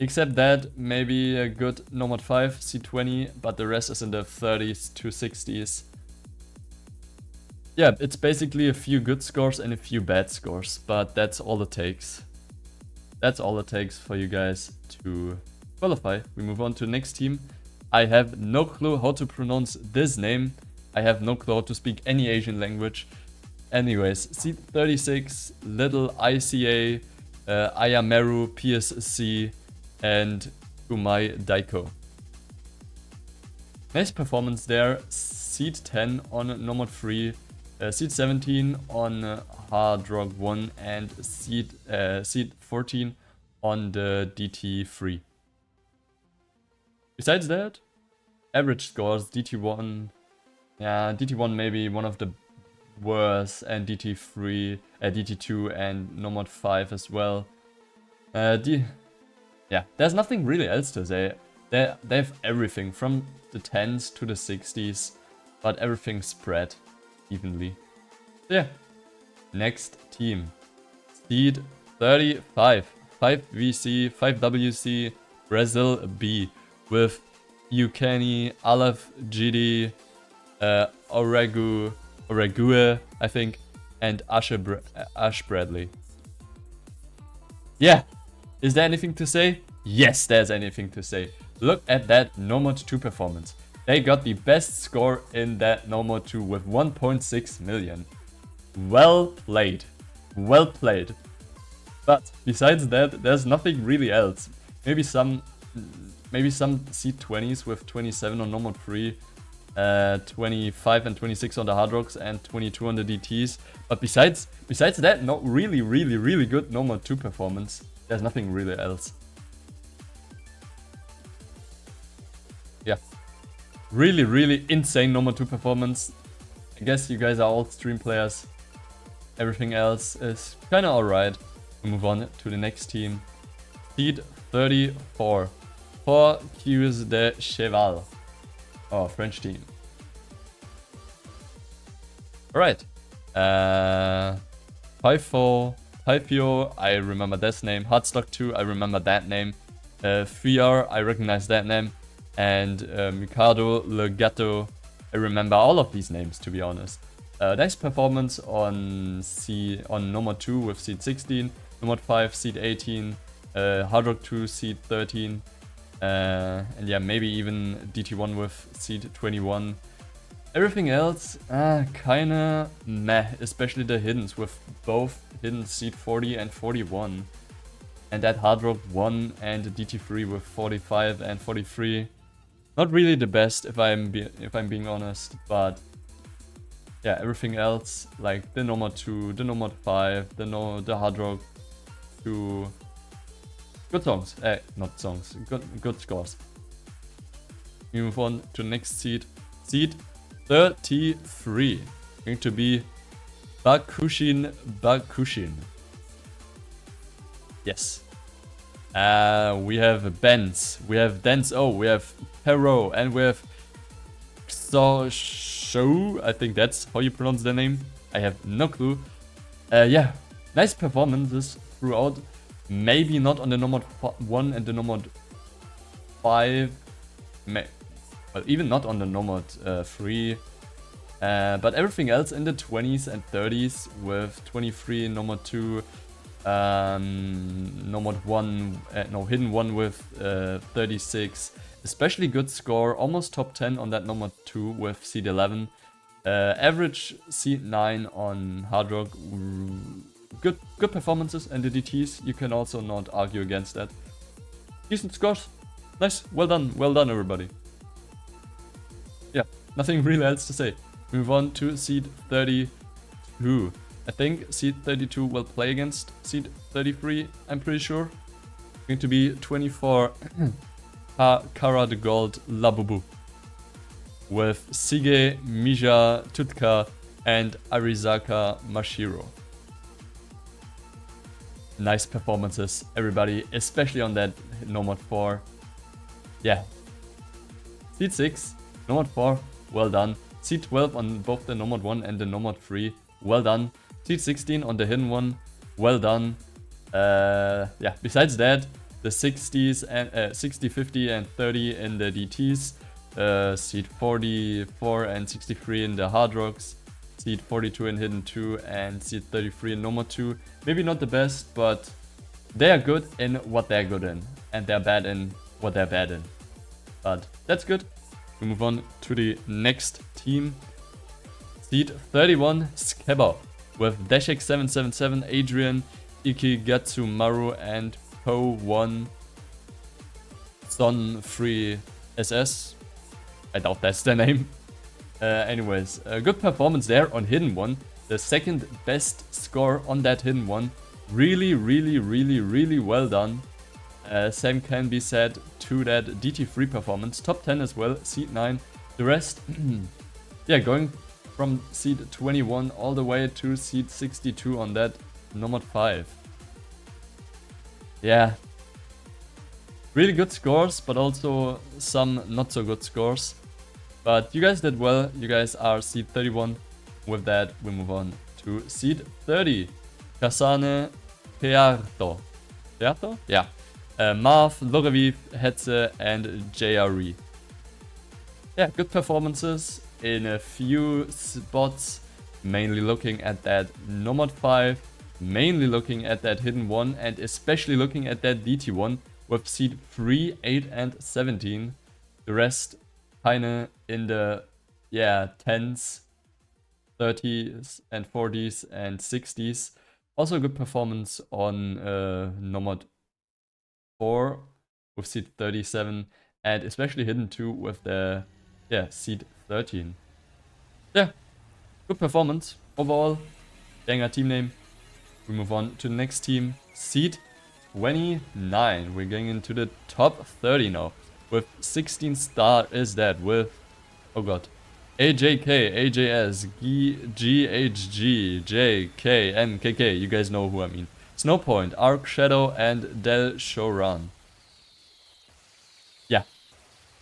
Except that, maybe a good Nomad 5, Seed 20, but the rest is in the 30s to 60s. Yeah, it's basically a few good scores and a few bad scores, but that's all it takes. That's all it takes for you guys to qualify. We move on to the next team. I have no clue how to pronounce this name. I have no clue how to speak any Asian language. Anyways, Seed 36, Little ICA, Ayameru, PSC, and Umai Daiko. Nice performance there. Seed 10 on Nomad 3, Seed 17 on Hard Rock 1, and Seed 14 on the DT3. Besides that, average scores, DT1, yeah, DT1 maybe one of the worst, and DT3, DT2 and Nomad 5 as well. Yeah, there's nothing really else to say. They have everything from the 10s to the 60s, but everything spread evenly. So yeah, next team. Seed 35, 5VC, 5WC, Brazil B, with Yukani, Aleph, GD, Orague, I think, and Ash Bradley. Yeah, is there anything to say? Yes, there's anything to say. Look at that Nomad 2 performance. They got the best score in that Nomad 2 with 1.6 million. Well played. Well played. But besides that, there's nothing really else. Maybe some Seed 20s with 27 on Nomad 3, 25 and 26 on the Hard Rocks, and 22 on the DTs. But besides that, not really good Nomad 2 performance. There's nothing really else. Yeah. Really insane Nomad 2 performance. I guess you guys are all stream players. Everything else is kinda alright. We move on to the next team. Seed 34. For Q's de Cheval. Oh, French team. Alright. 5-4. Typio, I remember this name. Hardstock 2, I remember that name. Fiar, I recognize that name. And Mikado, Legato, I remember all of these names, to be honest. Nice performance on Nomad 2 with Seed 16, Nomad 5, Seed 18, Hard Rock 2, Seed 13. And yeah, maybe even DT1 with Seed 21. Everything else, kinda meh, especially the hiddens with both hidden Seed 40 and 41. And that Hard Rock 1 and DT3 with 45 and 43. Not really the best if I'm being honest, but yeah, everything else, like the Nomad 2, the Nomad 5, the Hard Rock 2. Good songs, not songs, good scores. We move on to the next seed. Seed 33. Going to be Bakushin. Yes. We have Benz, we have Denso, we have Perro, and we have Xosho. I think that's how you pronounce their name. I have no clue. Yeah, nice performances throughout. Maybe not on the number 1 and the number 5. Well, even not on the number 3. But everything else in the 20s and 30s with 23 number 2. Number 1, no, hidden 1 with 36. Especially good score, almost top 10 on that number 2 with seed 11. Average seed 9 on Hard Rock. Good performances in the DTs. You can also not argue against that. Decent scores. Nice. Well done everybody. Yeah, nothing really else to say. Move on to seed 32. I think seed 32 will play against seed 33, I'm pretty sure. Going to be 24 Kara the Gold Labubu. With Sige, Mija, Tutka, and Arizaka Mashiro. Nice performances, everybody, especially on that Nomad 4. Yeah. Seed 6, Nomad 4, well done. Seed 12 on both the Nomad 1 and the Nomad 3, well done. Seed 16 on the hidden one, well done. Yeah, besides that, the 60s and 60, 50 and 30 in the DTs. Seed 44 and 63 in the Hard Rocks. Seed 42 in Hidden 2 and Seed 33 in Nomad 2. Maybe not the best, but they are good in what they're good in. And they're bad in what they're bad in. But that's good. We move on to the next team. Seed 31, Skeba. With Dashek777, Adrian, Ikigatsu Maru, and Po1 Son 3 SS. I doubt that's their name. Anyways, a good performance there on Hidden 1. The second best score on that Hidden 1. Really well done. Same can be said to that DT3 performance. Top 10 as well, seed 9. The rest, yeah, going from seed 21 all the way to seed 62 on that Nomad 5. Yeah. Really good scores, but also some not so good scores. But you guys did well. You guys are seed 31. With that, we move on to seed 30. Kasane Pearto. Pearto? Yeah. Marv, Loreviv, Hetze, and JRE. Yeah, good performances in a few spots. Mainly looking at that Nomad 5. Mainly looking at that Hidden 1. And especially looking at that DT 1. With seed 3, 8, and 17. The rest kinda in the, yeah, 10s, 30s, and 40s, and 60s. Also good performance on Nomad 4 with seed 37. And especially Hidden 2 with the, yeah, seed 13. Yeah, good performance overall. Banger team name. We move on to the next team. Seed 29. We're going into the top 30 now. With 16 star is that with, oh god, AJK, AJS, GHG, JK, MKK. You guys know who I mean. Snowpoint, Arc Shadow, and Del Shoran. Yeah,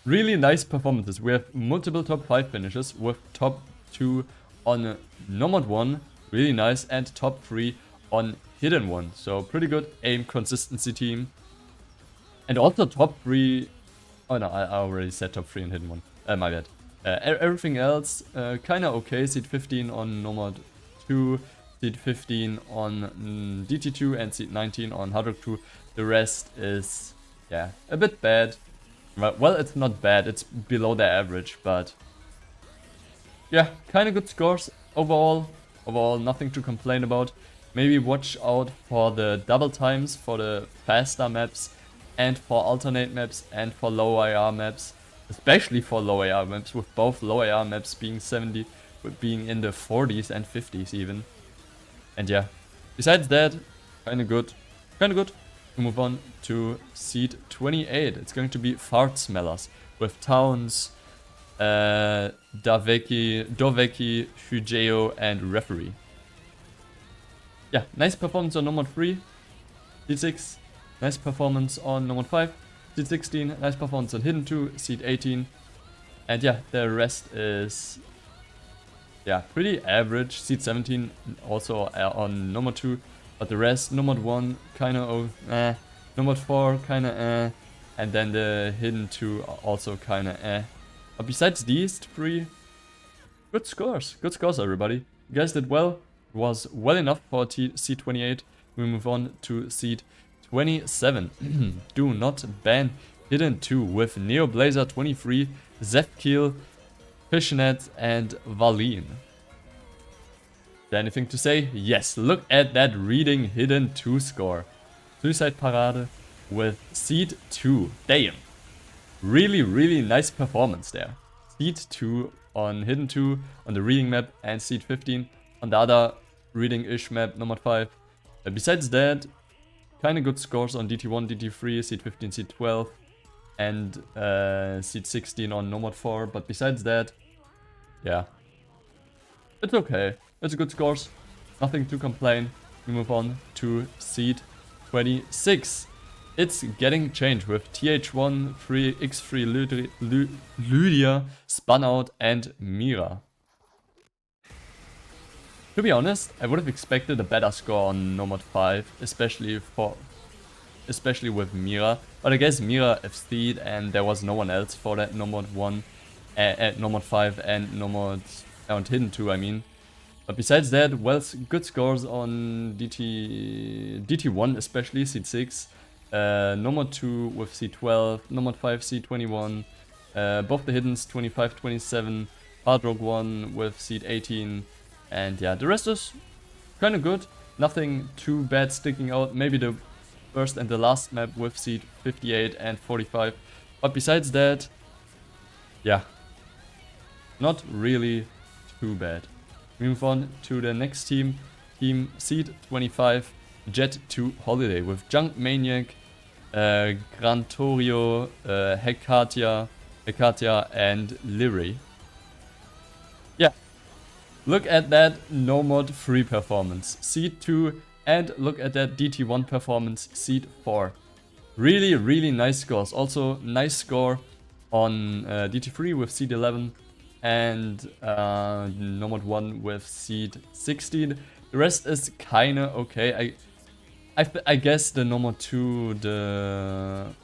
really nice performances. We have multiple top 5 finishes with top 2 on Nomad 1, really nice, and top 3 on Hidden 1. So pretty good aim consistency team. And also top 3... Oh no, I already said top 3 and Hidden 1. My bad. Everything else, kinda okay. Seed 15 on Nomad 2, Seed 15 on DT2, and Seed 19 on Hard Rock 2. The rest is, yeah, a bit bad. Well, it's not bad, it's below the average, but... yeah, kinda good scores overall. Overall, nothing to complain about. Maybe watch out for the double times, for the faster maps, and for alternate maps, and for low IR maps. Especially for low IR maps, with both low IR maps being 70, with being in the 40s and 50s even. And yeah, besides that, kinda good. Kinda good. We move on to seed 28. It's going to be Fart Smellers with Towns, Doveki, Shujeo, and Referee. Yeah, nice performance on Nomad 3. Seed 6, nice performance on Nomad 5. Seed 16, nice performance on Hidden 2. Seed 18. And yeah, the rest is... yeah, pretty average. Seed 17 also on Nomad 2. But the rest, Nomad 1, kinda Nomad 4, kinda and then the Hidden 2 also kinda But besides these 3, good scores. Good scores, everybody. You guys did well. It was well enough for Seed 28. We move on to Seed 27. Do not ban Hidden 2 with Neoblazer 23, Zepkiel, Fishnet, and Valine. Anything to say? Yes, look at that reading Hidden 2 score. Suicide Parade with Seed 2. Damn. Really, really nice performance there. Seed 2 on Hidden 2 on the reading map and Seed 15 on the other reading-ish map, Nomad 5. Besides that, kind of good scores on DT1, DT3, Seed 15, Seed 12 and Seed 16 on Nomad 4. But besides that, yeah, it's okay. It's good scores. Nothing to complain. We move on to Seed 26. It's getting changed with TH1, X3, Lydia, Spun Out, and Mira. To be honest, I would have expected a better score on Nomad 5, especially with Mira. But I guess Mira FC'd and there was no one else for that Nomad 1, Nomad 5 and Nomad and Hidden 2, I mean. But besides that, well, good scores on DT1, especially Seed 6. Nomad 2 with C12, Nomad 5 C21, both the Hiddens 25, 27, Battleground 1 with Seed 18, and yeah, the rest is kind of good. Nothing too bad sticking out. Maybe the first and the last map with Seed 58 and 45. But besides that, yeah, not really too bad. We move on to the next team, Team Seed 25, Jet 2 Holiday with Junk Maniac, Grantorio, Hekatia, and Lyri. Yeah, look at that Nomad 3 performance, Seed 2, and look at that DT1 performance, Seed 4. Really, really nice scores. Also, nice score on DT3 with Seed 11. And Nomad 1 with Seed 16. The rest is kinda okay. I guess the Nomad 2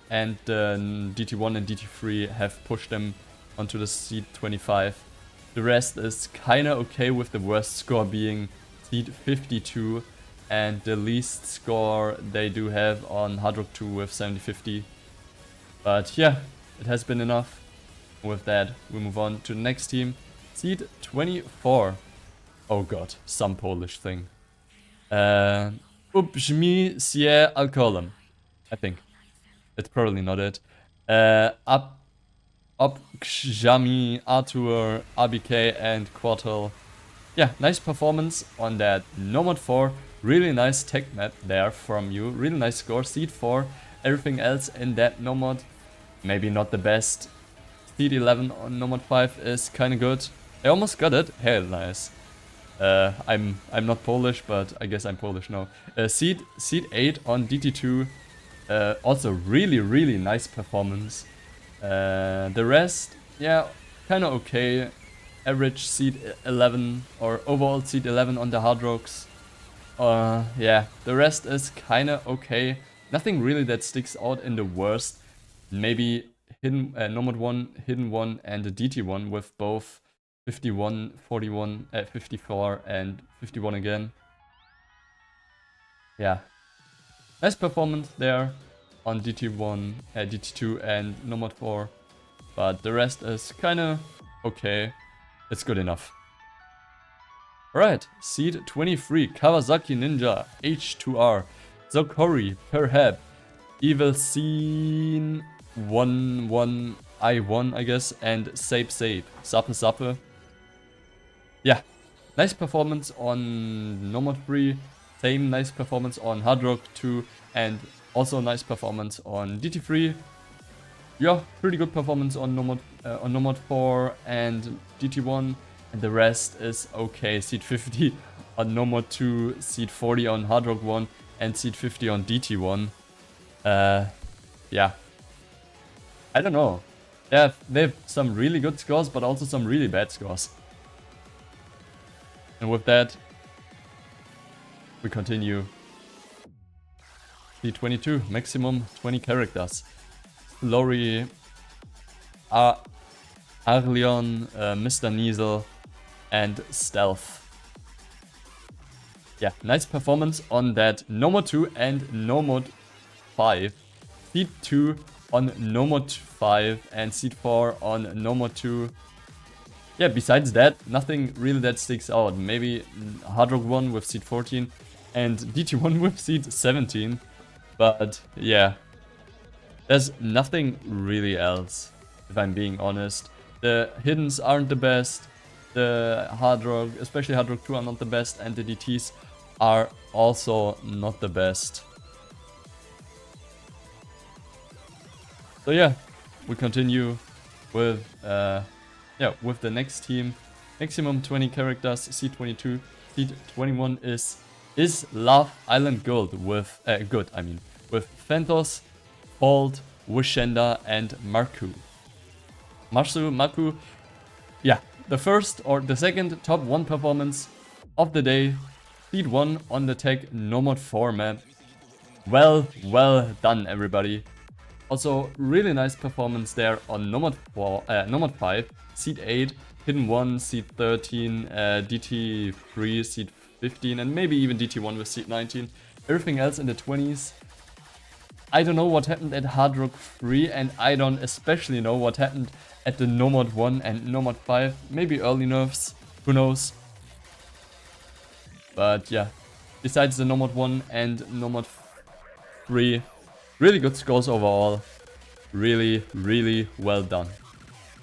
and the DT1 and DT3 have pushed them onto the Seed 25. The rest is kinda okay, with the worst score being Seed 52 and the least score they do have on Hard Rock 2 with 70-50. But yeah, it has been enough. With that, we move on to the next team, Seed 24. Oh god, some Polish thing. Ubrzmi się alkoholem, I think. It's probably not it. Obgrzami, Arthur, RBK, and Quartal. Yeah, nice performance on that Nomad 4. Really nice tech map there from you. Really nice score, Seed 4. Everything else in that Nomad, maybe not the best. Seed 11 on Nomad 5 is kinda good. I almost got it. Hell nice. I'm not Polish, but I guess I'm Polish now. Seed 8 on DT2. Also really, really nice performance. The rest, yeah, kinda okay. Average Seed 11 or overall Seed 11 on the Hard Rocks. Yeah, the rest is kinda okay. Nothing really that sticks out in the worst. Maybe Nomad 1, Hidden 1, and the DT1 with both 51, 41, 54, and 51 again. Yeah. Nice performance there on DT1, DT2, and Nomad 4. But the rest is kinda okay. It's good enough. Alright, Seed 23, Kawasaki Ninja, H2R, Zokori, Perhab, Evil Scene 1 I1, I guess, and Sape, Sape. Yeah, nice performance on Nomad 3, same nice performance on Hard Rock 2, and also nice performance on DT3. yeah, pretty good performance on Nomad 4 and GT1, and the rest is okay. Seat 50 on Nomad 2, Seat 40 on Hard Rock 1, and Seat 50 on DT1. Yeah, I don't know. They have some really good scores, but also some really bad scores. And with that, we continue. Seat 22, maximum 20 characters. Lori, Arleon, Mr. Niesel, and Stealth. Yeah, nice performance on that Nomad 2 and Nomad 5. Seat 2 on Nomad 5 and Seat 4 on Nomad 2. Yeah, besides that, nothing really that sticks out. Maybe Hard Rock 1 with Seat 14 and DT1 with Seat 17. But yeah, there's nothing really else, if I'm being honest. The hiddens aren't the best, the Hard Rock, especially Hard Rock 2, are not the best, and the DTs are also not the best. So yeah, we continue with with the next team. Maximum 20 characters, Seat 22. Seat 21 is Love Island Gold with with Phantos, Bolt, Wishenda, and Marku. Marku, yeah, the first or the second top 1 performance of the day. Seat 1 on the tech Nomad 4 map. Well done, everybody. Also, really nice performance there on Nomad 5, Seat 8, Hidden 1, Seat 13, DT3, Seat 15, and maybe even DT1 with Seat 19. Everything else in the 20s. I don't know what happened at Hard Rock 3, and I don't especially know what happened at the Nomad 1 and Nomad 5. Maybe early nerfs, who knows. But yeah, besides the Nomad 1 and Nomad 3, really good scores overall. Really well done.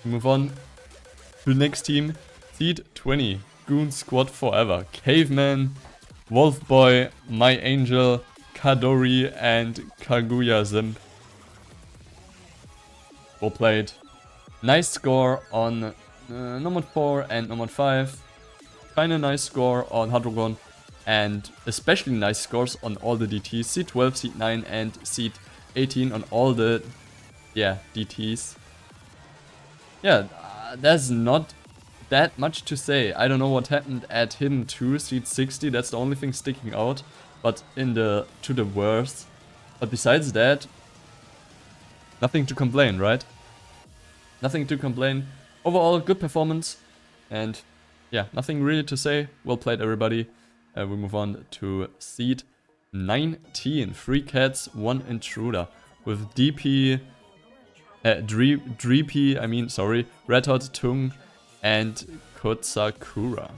Move on to the next team. Seat 20, Goon Squad Forever. Caveman, Wolfboy, My Angel, Kadori, and Kaguya Zimp. Well played. Nice score on Nomad 4 and Nomad 5. Kinda nice score on Hard Rock 1. And especially nice scores on all the DTs. Seat 12, Seat 9, and Seat 18 on all the DTs. Yeah, there's not that much to say. I don't know what happened at Hidden 2, Seat 60. That's the only thing sticking out. But to the worst. But besides that, nothing to complain, right? Nothing to complain. Overall, good performance. And yeah, nothing really to say. Well played, everybody. We move on to Seat 19. 3 cats, 1 intruder. With DP, Dreepy, Red Hot, Tung, and Kotsakura.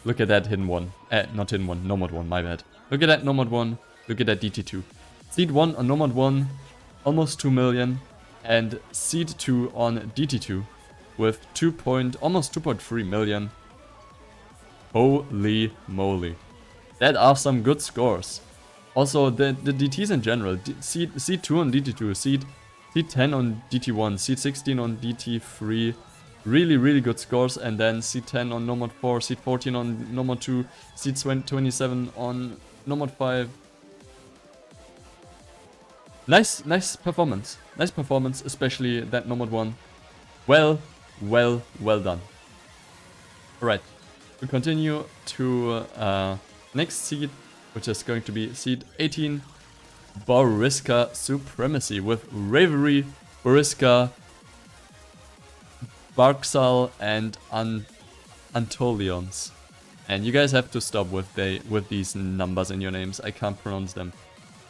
Look at that Hidden 1. Not Hidden 1, Nomad 1, my bad. Look at that Nomad 1. Look at that DT2. Seat 1 on Nomad 1, almost 2 million. And Seat 2 on DT2 with almost 2.3 million. Holy moly. That are some good scores. Also, the DTs in general. Seat 2 on DT2, Seat 10 on DT1, Seat 16 on DT3. Really good scores. And then Seat 10 on Nomad 4, Seat 14 on Nomad 2, Seat 27 on Nomad 5. Nice performance. Nice performance, especially that Nomad 1. Well done. Alright. We continue to next seat, which is going to be Seat 18, Boriska Supremacy with Ravery, Boriska, Barksal, and Antolions. And you guys have to stop with these numbers in your names. I can't pronounce them.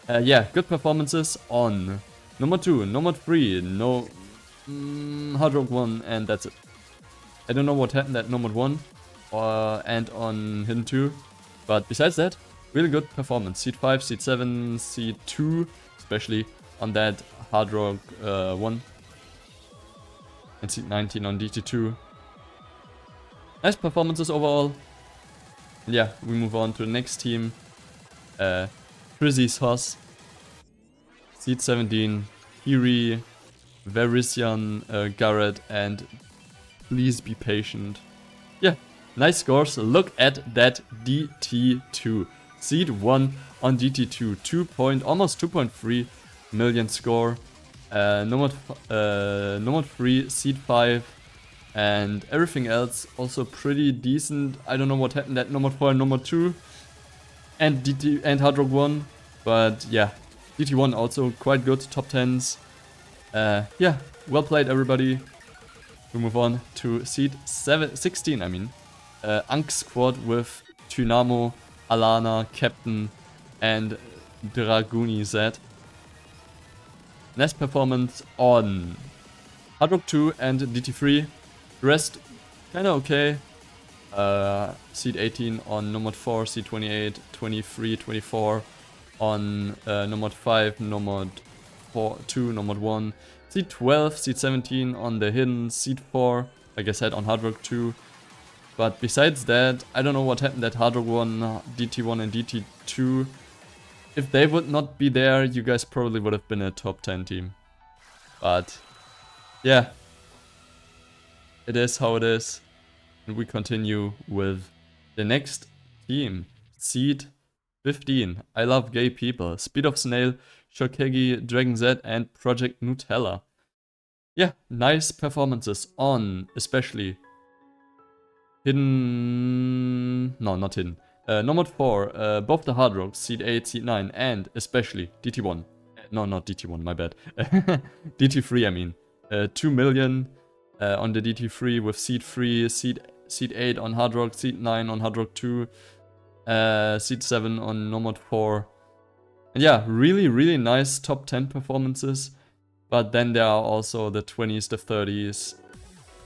Yeah, good performances on Nomad 2, Nomad 3, Hard Rock 1, and that's it. I don't know what happened at Nomad 1 and on Hidden 2, but besides that, really good performance. Seat 5, Seat 7, Seat 2, especially on that Hard Rock 1, and Seat 19 on DT2. Nice performances overall. Yeah, we move on to the next team. Prizzy's Hoss. Seat 17, Kiri, Verisian, Garrett, and please be patient. Yeah, nice scores. Look at that DT2. Seed 1 on DT2. Almost 2.3 million score. Nomad 3, Seed 5. And everything else also pretty decent. I don't know what happened at Nomad 4 and Nomad 2. And DT and Hard Rock 1. But yeah, DT1 also quite good. Top 10s. Yeah, well played everybody. We move on to seed 16, I mean. Ankh squad with Tynamo, Alana, Captain, and Draguni Z. Nice performance on Hard Rock 2 and DT3. The rest kinda okay. Seed 18 on Nomad 4, Seed 28, 23, 24 on Nomad 5, Nomad 2, Nomad 1. Seed 12, Seed 17 on the hidden, Seed 4, like I said, on Hard Rock 2. But besides that, I don't know what happened at Hard Rock 1, DT1 and DT2. If they would not be there, you guys probably would have been a top 10 team. But yeah, it is how it is. And we continue with the next team, Seed 15. I love gay people. Speed of Snail, Shokegi, Dragon Z, and Project Nutella. Yeah, nice performances on especially Hidden. No, not Hidden. Nomad 4, both the Hard Rocks, Seed 8, Seed 9, and especially DT1. No, not DT1, my bad. DT3, I mean. 2 million on the DT3 with Seed 3, Seed 8 on Hard Rock, Seed 9 on Hard Rock 2, Seed 7 on Nomad 4. And yeah, really, really nice top 10 performances. But then there are also the 20s, the 30s,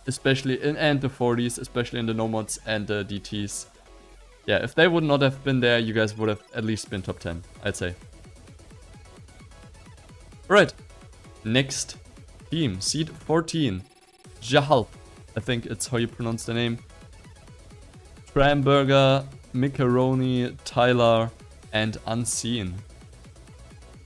especially and the 40s, especially in the Nomads and the DTs. Yeah, if they would not have been there, you guys would have at least been top 10, I'd say. Alright, next team, Seed 14, Jahal. I think it's how you pronounce the name. Tramburger, Macaroni, Tyler, and Unseen.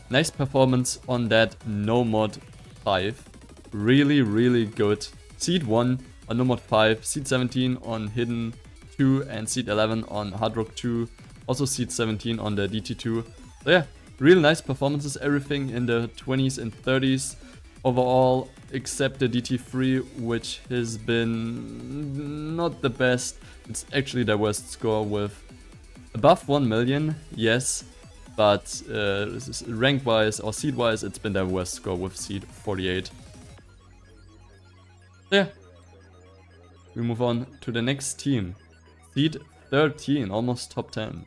Nice performance on that Nomad 5. Really, really good. Seed 1 on Nomad 5, Seed 17 on Hidden 2, and Seed 11 on Hard Rock 2. Also Seed 17 on the DT2. So yeah, real nice performances. Everything in the 20s and 30s overall, except the DT3, which has been not the best. It's actually the worst score with above 1 million, yes. But rank-wise or seed-wise, it's been their worst score with Seed 48. Yeah. We move on to the next team. Seed 13, almost top 10.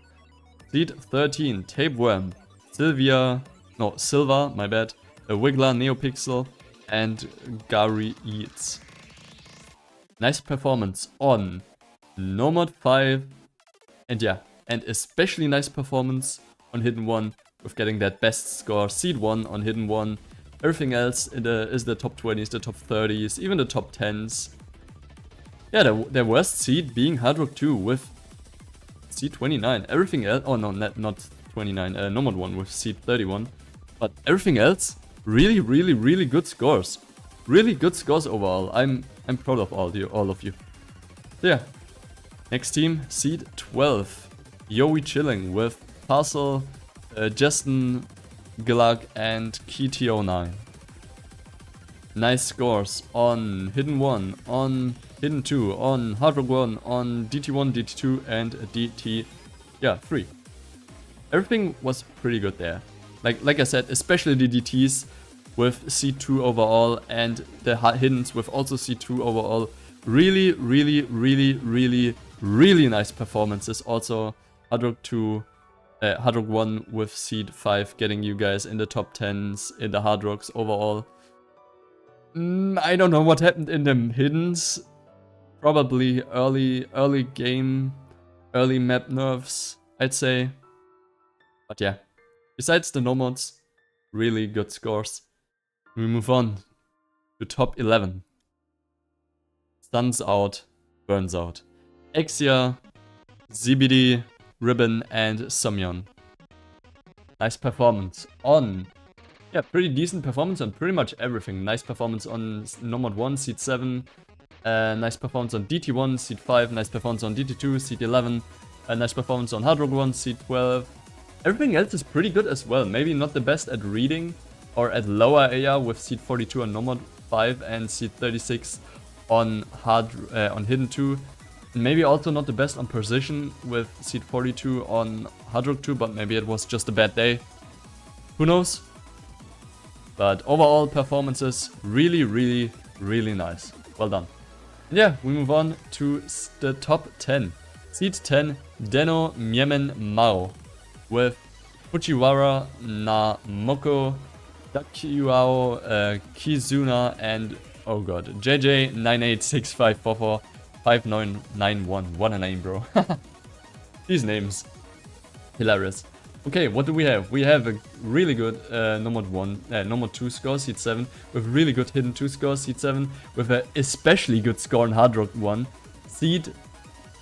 Seed 13, Tapeworm, Silva, my bad, Wiggler, Neopixel, and Gary Eats. Nice performance on Nomad 5. And yeah, and especially nice performance on Hidden 1 with getting that best score, Seed 1 on Hidden 1. Everything else is the top 20s, the top 30s, even the top 10s. Yeah, their worst seed being Hard Rock 2 with Seed 29. Everything else, oh no, not 29, Nomad 1 with Seed 31. But everything else, really, really, really good scores. Really good scores overall. I'm proud of all of you. So yeah, next team, Seed 12. Yowie chilling with Parcel, Justin, Gillag, and KTO9. Nice scores on Hidden 1, on Hidden 2, on Hard Rock 1, on DT1, DT2, and DT3. Everything was pretty good there. Like I said, especially the DTs with C2 overall and the Hiddens with also C2 overall. Really, really, really, really, really nice performances. Also Hard Rock 2, Hard Rock 1 with Seed 5 getting you guys in the top 10s in the Hard Rocks overall. I don't know what happened in the Hiddens. Probably early game, early map nerfs, I'd say. But yeah, besides the Nomads, really good scores. We move on to top 11. Suns out, burns out. Exia, ZBD, Ribbon, and Somyon. Nice performance on yeah, pretty decent performance on pretty much everything. Nice performance on Nomad 1, Seed 7. Nice performance on DT1, Seed 5. Nice performance on DT2, Seed 11. Nice performance on Hard Rock 1, Seed 12. Everything else is pretty good as well. Maybe not the best at reading or at lower AR with Seed 42 on Nomad 5 and Seed 36 on Hidden 2. Maybe also not the best on precision with Seed 42 on Hard Rock 2, but maybe it was just a bad day. Who knows? But overall performances really, really, really nice. Well done. And yeah, we move on to the top 10. Seed 10, Deno Myemen Mao with Fujiwara, Namoko, Dakyuao, Kizuna, and oh god, JJ9865445991. What a name, bro. These names. Hilarious. Okay, what do we have? We have a really good Nomad 2 score, Seed 7, with really good Hidden 2 score, Seed 7, with an especially good score in Hard Rock 1, Seed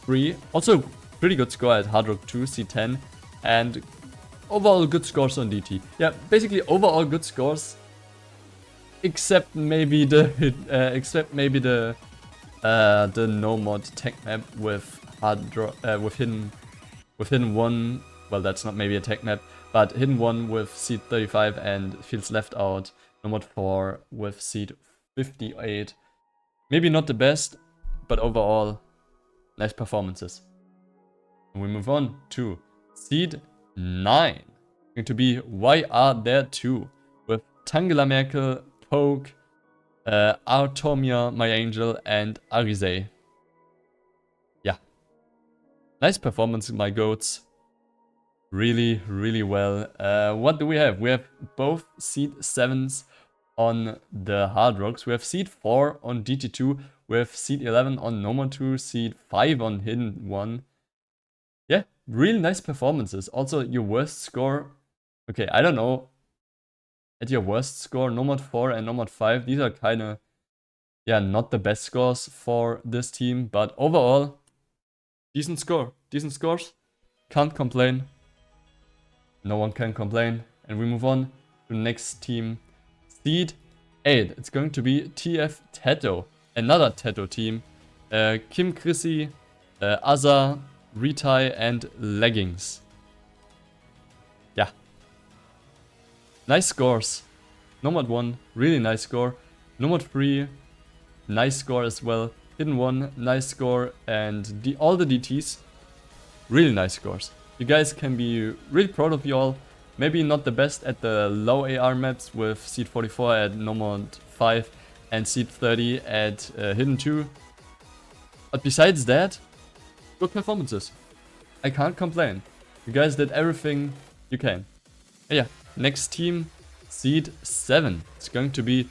3, also pretty good score at Hard Rock 2, Seed 10, and overall good scores on DT. Yeah, basically overall good scores, except maybe the no mod tech map with Hidden 1. Well, that's not maybe a tech map, but Hidden 1 with Seed 35 and Fields Left Out. Nomad 4 with Seed 58. Maybe not the best, but overall nice performances. And we move on to Seed 9. Going to be Why Are There Two with Tangela Merkel, Poke, Artomia, My Angel, and Arise. Yeah. Nice performance, my goats. Really, really well. What do we have? We have both Seed 7s on the Hard Rocks. We have Seed 4 on DT2. We have Seed 11 on Nomad 2. Seed 5 on Hidden 1. Yeah, really nice performances. Also, your worst score. Okay, I don't know. At your worst score, Nomad 4 and Nomad 5. These are kind of, yeah, not the best scores for this team. But overall, decent score. Decent scores. Can't complain. No one can complain. And we move on to the next team. Seed 8. It's going to be TF Tato. Another Tato team. Kim Chrissy, Aza, Retai, and Leggings. Yeah. Nice scores. Nomad 1, really nice score. Nomad 3, nice score as well. Hidden 1, nice score. And all the DTs, really nice scores. You guys can be really proud of you all. Maybe not the best at the low AR maps with Seed 44 at Nomad 5 and Seed 30 at Hidden 2. But besides that, good performances. I can't complain. You guys did everything you can. Yeah, next team, Seed 7. It's going to be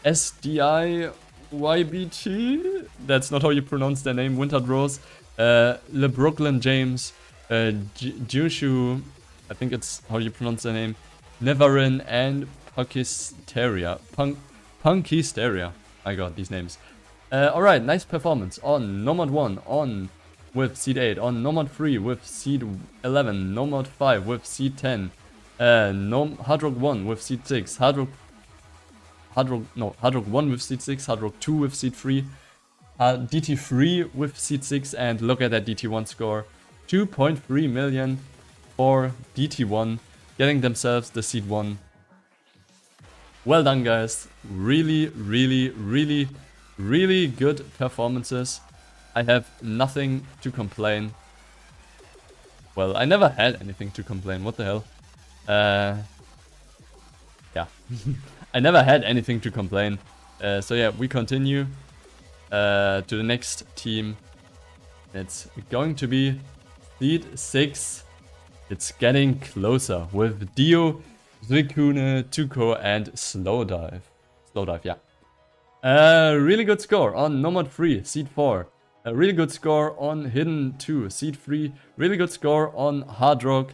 SDI YBT. That's not how you pronounce their name. Winter Rose. Le Brooklyn James, Jushu, I think it's how you pronounce their name, Nevarin, and Punkisteria. I got these names. Alright, nice performance on Nomad 1, on with Seed 8, on Nomad 3 with Seed 11, Nomad 5 with Seed 10, Hard Rock 1 with Seed 6, Hard Rock 1 with Seed 6, Hard Rock 2 with Seed 3, DT3 with Seed 6, and look at that DT1 score. 2.3 million for DT1, getting themselves the Seed 1. Well done, guys. Really, really, really, really good performances. I have nothing to complain. Well, I never had anything to complain. What the hell? Yeah. I never had anything to complain. So yeah, we continue. To the next team. It's going to be Seed 6. It's getting closer with Dio, Zikune, Tuko, and Slowdive. Slowdive, yeah. Really good score on Nomad 3, Seed 4. A really good score on Hidden 2, Seed 3. Really good score on Hard Rock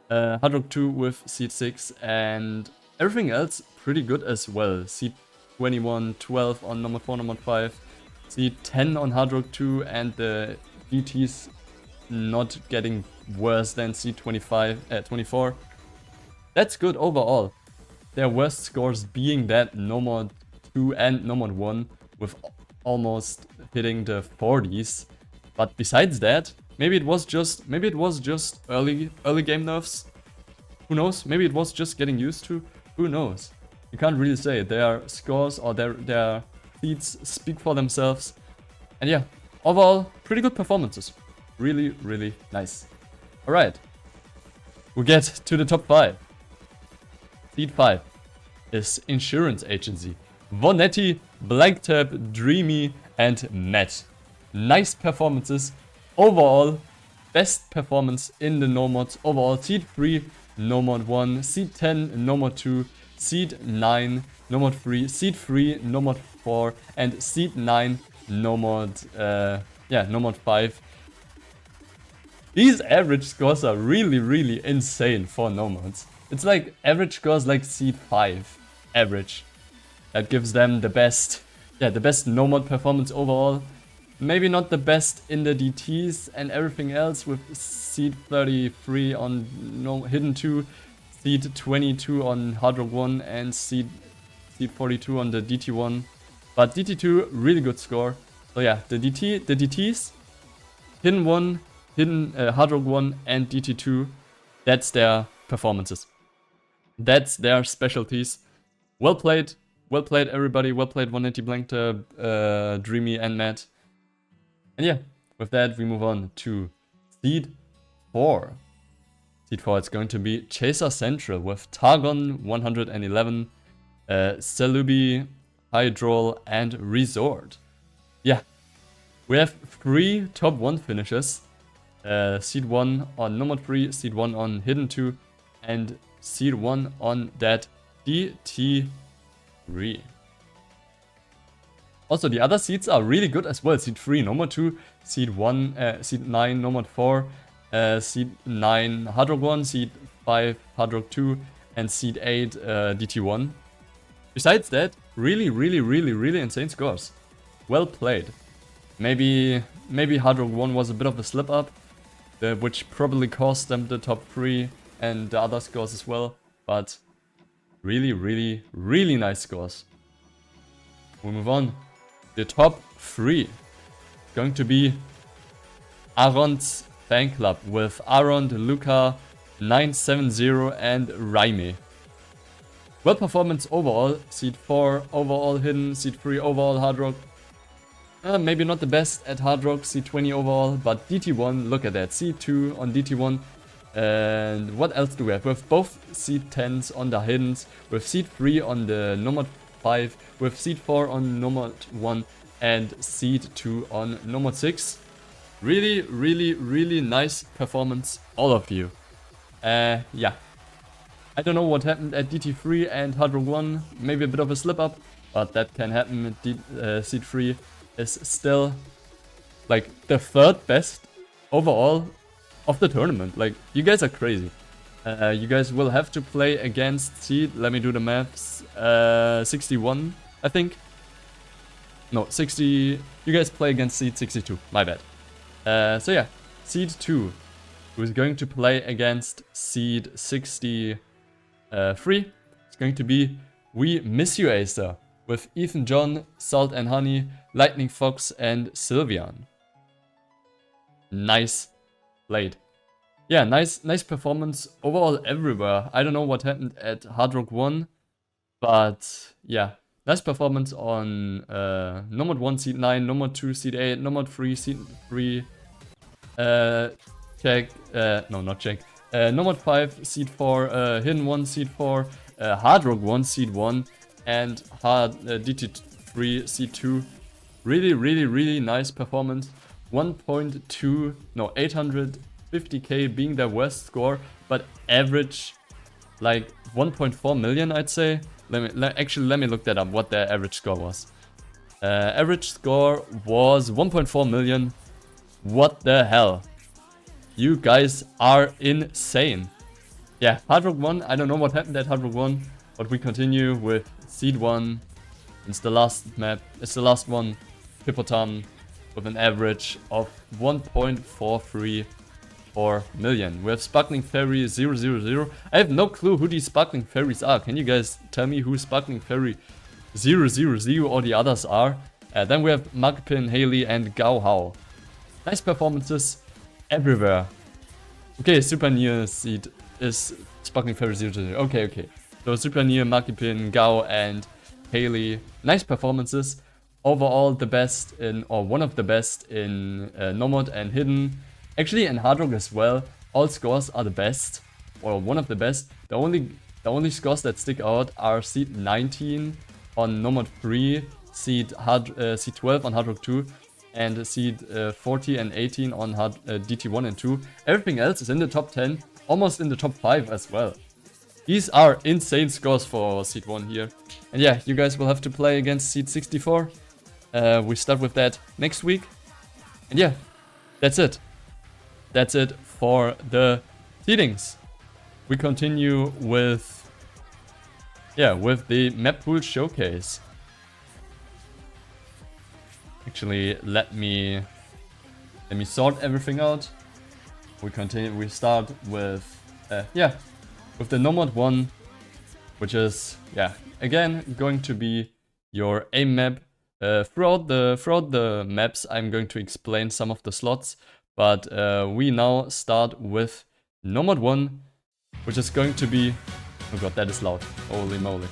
2 with Seed 6. And everything else pretty good as well. Seed 21, 12 on Nomad 4, Nomad 5. Seed 10 on Hard Rock 2, and the DTs not getting worse than Seed 24. That's good overall. Their worst scores being that Nomad 2 and Nomad 1 with almost hitting the 40s. But besides that, maybe it was just early game nerfs. Who knows? Maybe it was just getting used to. Who knows? You can't really say. Their scores or their feats speak for themselves. And yeah, overall, pretty good performances. Really, really nice. Alright. We get to the top 5. Seed 5 is Insurance Agency. Vonetti, Blacktap, Dreamy, and Matt. Nice performances. Overall, best performance in the Nomads. Overall, Seed 3, Nomad 1, Seed 10, Nomad 2, Seed 9, Nomad 3, Seed 3, Nomad 4, and Seed 9, Nomad, Nomad 5. These average scores are really, really insane for Nomads. It's like average scores like Seed 5 average. That gives them the best Nomad performance overall. Maybe not the best in the DTs and everything else with Seed 33 on Hidden 2, Seed 22 on Hard Rock 1 and Seed 42 on the DT 1. But DT 2, really good score. So yeah, the DTs, Hidden 1, Hard Rock 1 and DT 2, that's their performances. That's their specialties. Well played everybody. Well played 180 Blankta, Dreamy and Matt. And yeah, with that we move on to Seed 4. Seed 4 is going to be Chaser Central with Targon 111, Salubi, Hydrol, and Resort. Yeah, we have 3 top 1 finishes. Seed 1 on Nomad 3, Seed 1 on Hidden 2, and Seed 1 on that DT3. Also, the other seeds are really good as well. Seed 3, Nomad 2, Seed 1, Seed 9, Nomad 4, Seed 9, Hard Rock 1, Seed 5, Hard Rock 2, and Seed 8, DT1. Besides that, really insane scores. Well played. Maybe Hard Rock 1 was a bit of a slip up, which probably cost them the top 3 and the other scores as well. But really nice scores. We move on. The top 3 going to be Aron's fan club with Aron, Luca, 970 and Raime. Well performance overall. Seed 4 overall Hidden, Seed 3 overall Hard Rock. Maybe not the best at Hard Rock, Seed 20 overall, but DT1, look at that. Seed 2 on DT1. And what else do we have? We have both Seed 10s on the Hiddens, with Seed 3 on the Nomad 5, with Seed 4 on Nomad 1, and Seed 2 on Nomad 6. Really nice performance, all of you. Yeah. I don't know what happened at DT3 and Hard Rock 1, maybe a bit of a slip up, but that can happen. Seed 3 is still like the 3rd best overall of the tournament. Like, you guys are crazy. You guys will have to play against Seed, let me do the maths, 61, I think. No, 60, you guys play against Seed 62, my bad. So yeah, Seed 2, who is going to play against Seed 63, it's going to be We Miss You Acer, with Ethan John, Salt and Honey, Lightning Fox, and Sylvian. Nice played. Yeah, nice performance overall everywhere. I don't know what happened at Hard Rock 1, but yeah, nice performance on Nomad 1 Seed 9, Nomad 2 Seed 8, Nomad 3 Seed 3, Nomad 5 Seed 4, Hidden 1 Seed 4, Hard Rock 1 Seed 1, and DT3 Seed 2. Really nice performance. 850k being their worst score, but average like 1.4 million, I'd say. Let me look that up, what their average score was. Average score was 1.4 million. What the hell? You guys are insane. Yeah, Hard Rock 1, I don't know what happened at Hard Rock 1, but we continue with Seed 1. It's the last map, it's the last one. Hippopotam with an average of 1.43. 4 million. We have Sparkling Fairy 000. I have no clue who these Sparkling Fairies are. Can you guys tell me who Sparkling Fairy 000 or the others are? Then we have Magpin, Haley, and Gao Hao. Nice performances everywhere. Okay, Super Near Seed is Sparkling Fairy 000. Okay. So Super Near, Magpin, Gao, and Haley. Nice performances. Overall the best in, or one of the best in Nomad and Hidden. Actually in Hard Rock as well. All scores are the best, or one of the best. The only scores that stick out are Seed 19 on Nomad 3, Seed 12 on Hard Rock 2, and Seed 40 and 18 on DT 1 and 2. Everything else is in the top 10, almost in the top 5 as well. These are insane scores for Seed 1 here. And yeah, you guys will have to play against Seed 64. We start with that next week. And yeah, that's it. That's it for the seedings. We continue with, with the map pool showcase. Actually, let me sort everything out. We start with with the Nomad one, which is again going to be your aim map. Throughout the maps, I'm going to explain some of the slots, but we now start with Nomad 1, which is going to be, oh god, that is loud, holy moly.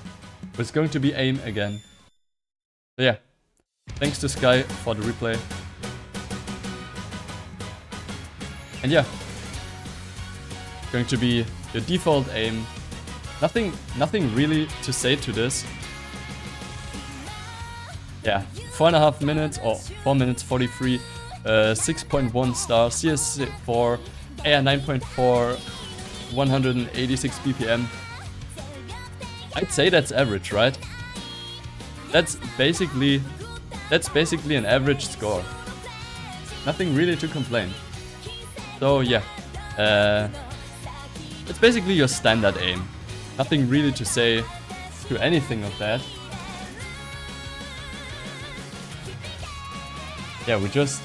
It's going to be aim again. So yeah, thanks to Sky for the replay. And yeah, going to be the default aim. Nothing really to say to this. Yeah, 4.5 minutes or 4 minutes 43, 6.1 star, CS4, AR 9.4, 186 BPM. I'd say that's average, right? That's basically an average score. Nothing really to complain. So yeah, it's basically your standard aim. Nothing really to say to anything of that. Yeah, we just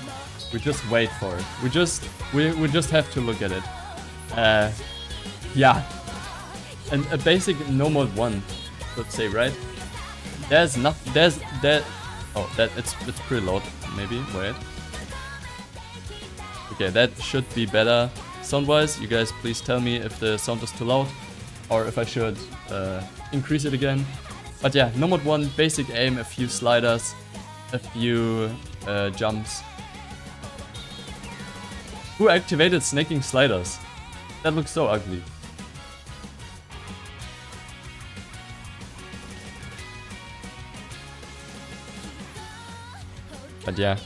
wait for it. We just have to look at it. Yeah, and a basic Nomad 1, let's say, right? It's pretty loud. Maybe wait. Okay, that should be better sound-wise. You guys, please tell me if the sound is too loud, or if I should increase it again. But yeah, Nomad 1, basic aim, a few sliders, a few jumps. Who activated snaking sliders? That looks so ugly. But yeah.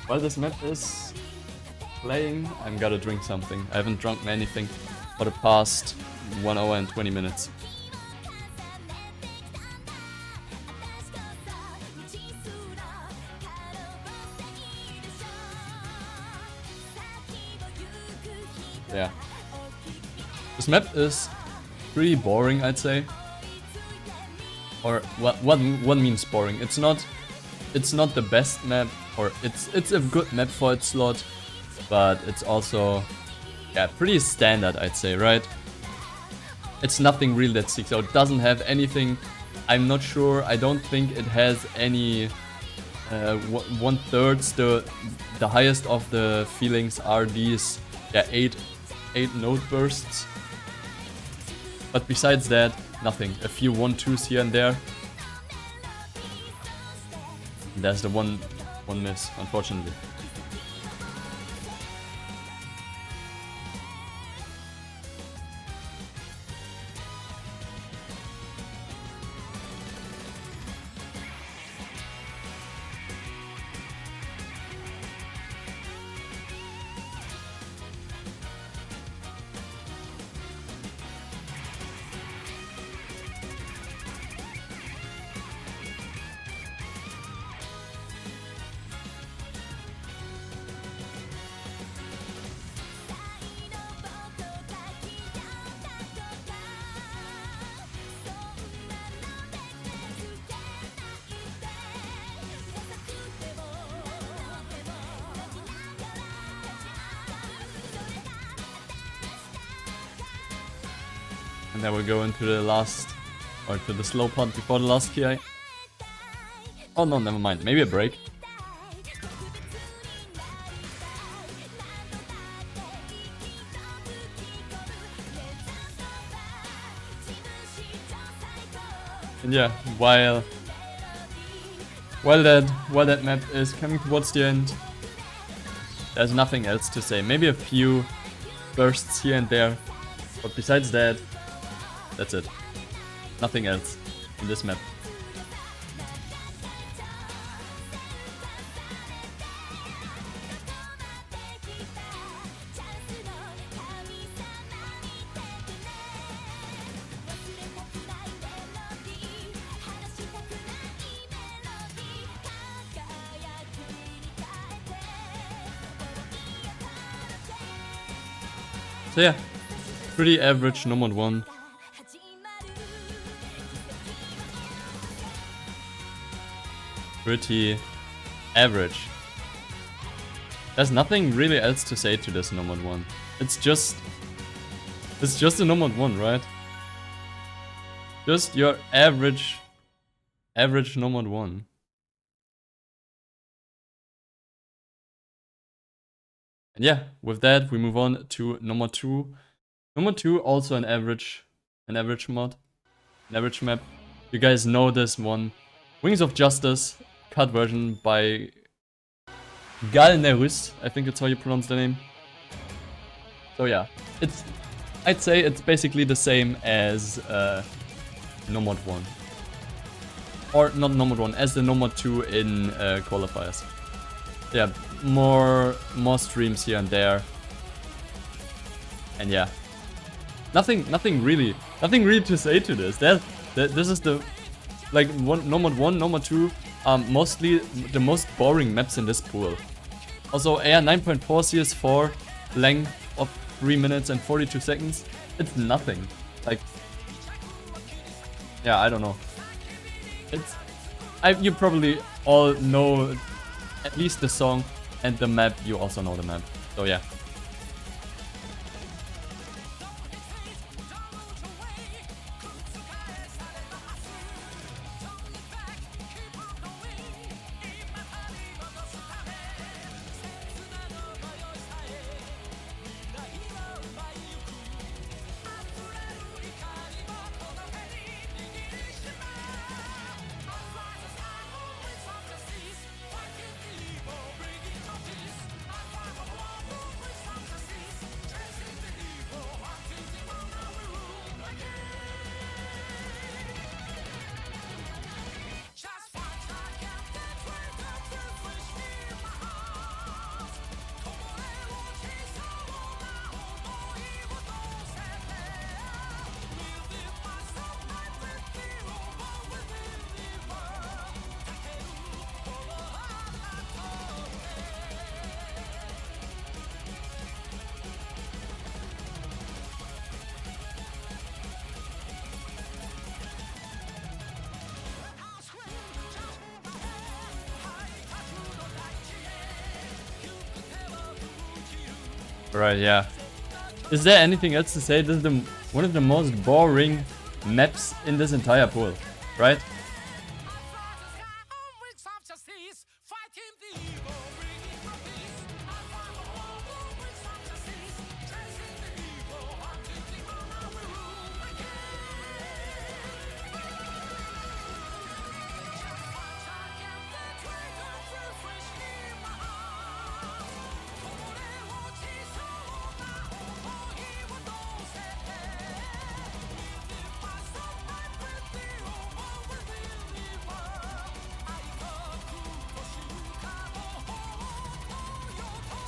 While this map is playing, I'm gotta drink something. I haven't drunk anything for the past 1 hour and 20 minutes. Yeah. This map is pretty boring, I'd say. Or what means boring? It's not the best map, or it's a good map for its slot, but it's also pretty standard, I'd say, right? It's nothing real that sticks out. It doesn't have anything. I'm not sure. I don't think it has any 1/3. The highest of the feelings are these 8 node bursts. But besides that, nothing. A few 1-2s here and there. And there's the one miss, unfortunately. And then we'll go into the last, or to the slow part before the last KI. Oh no, never mind. Maybe a break. And yeah, while that map is coming towards the end, there's nothing else to say. Maybe a few bursts here and there, but besides that, that's it. Nothing else in this map. So yeah, pretty average no mod 1. Pretty average. There's nothing really else to say to this no mod 1. It's just a no mod 1, right? Just your average no mod 1. And yeah, with that we move on to no mod 2. No mod 2 also an average mod, an average map. You guys know this one. Wings of Justice, cut version by Galnerus, I think it's how you pronounce the name. So yeah, I'd say it's basically the same as no mod 1. Or not no mod 1, as the no mod 2 in qualifiers. Yeah, more streams here and there. And yeah, nothing really to say to this. This is the no mod 1, no mod 2 mostly the most boring maps in this pool. Also AR 9.4 CS4 length of 3 minutes and 42 seconds. It's nothing. Like, yeah, I don't know. You probably all know at least the song and the map. You also know the map. So yeah. Right, yeah. Is there anything else to say? This is one of the most boring maps in this entire pool, right?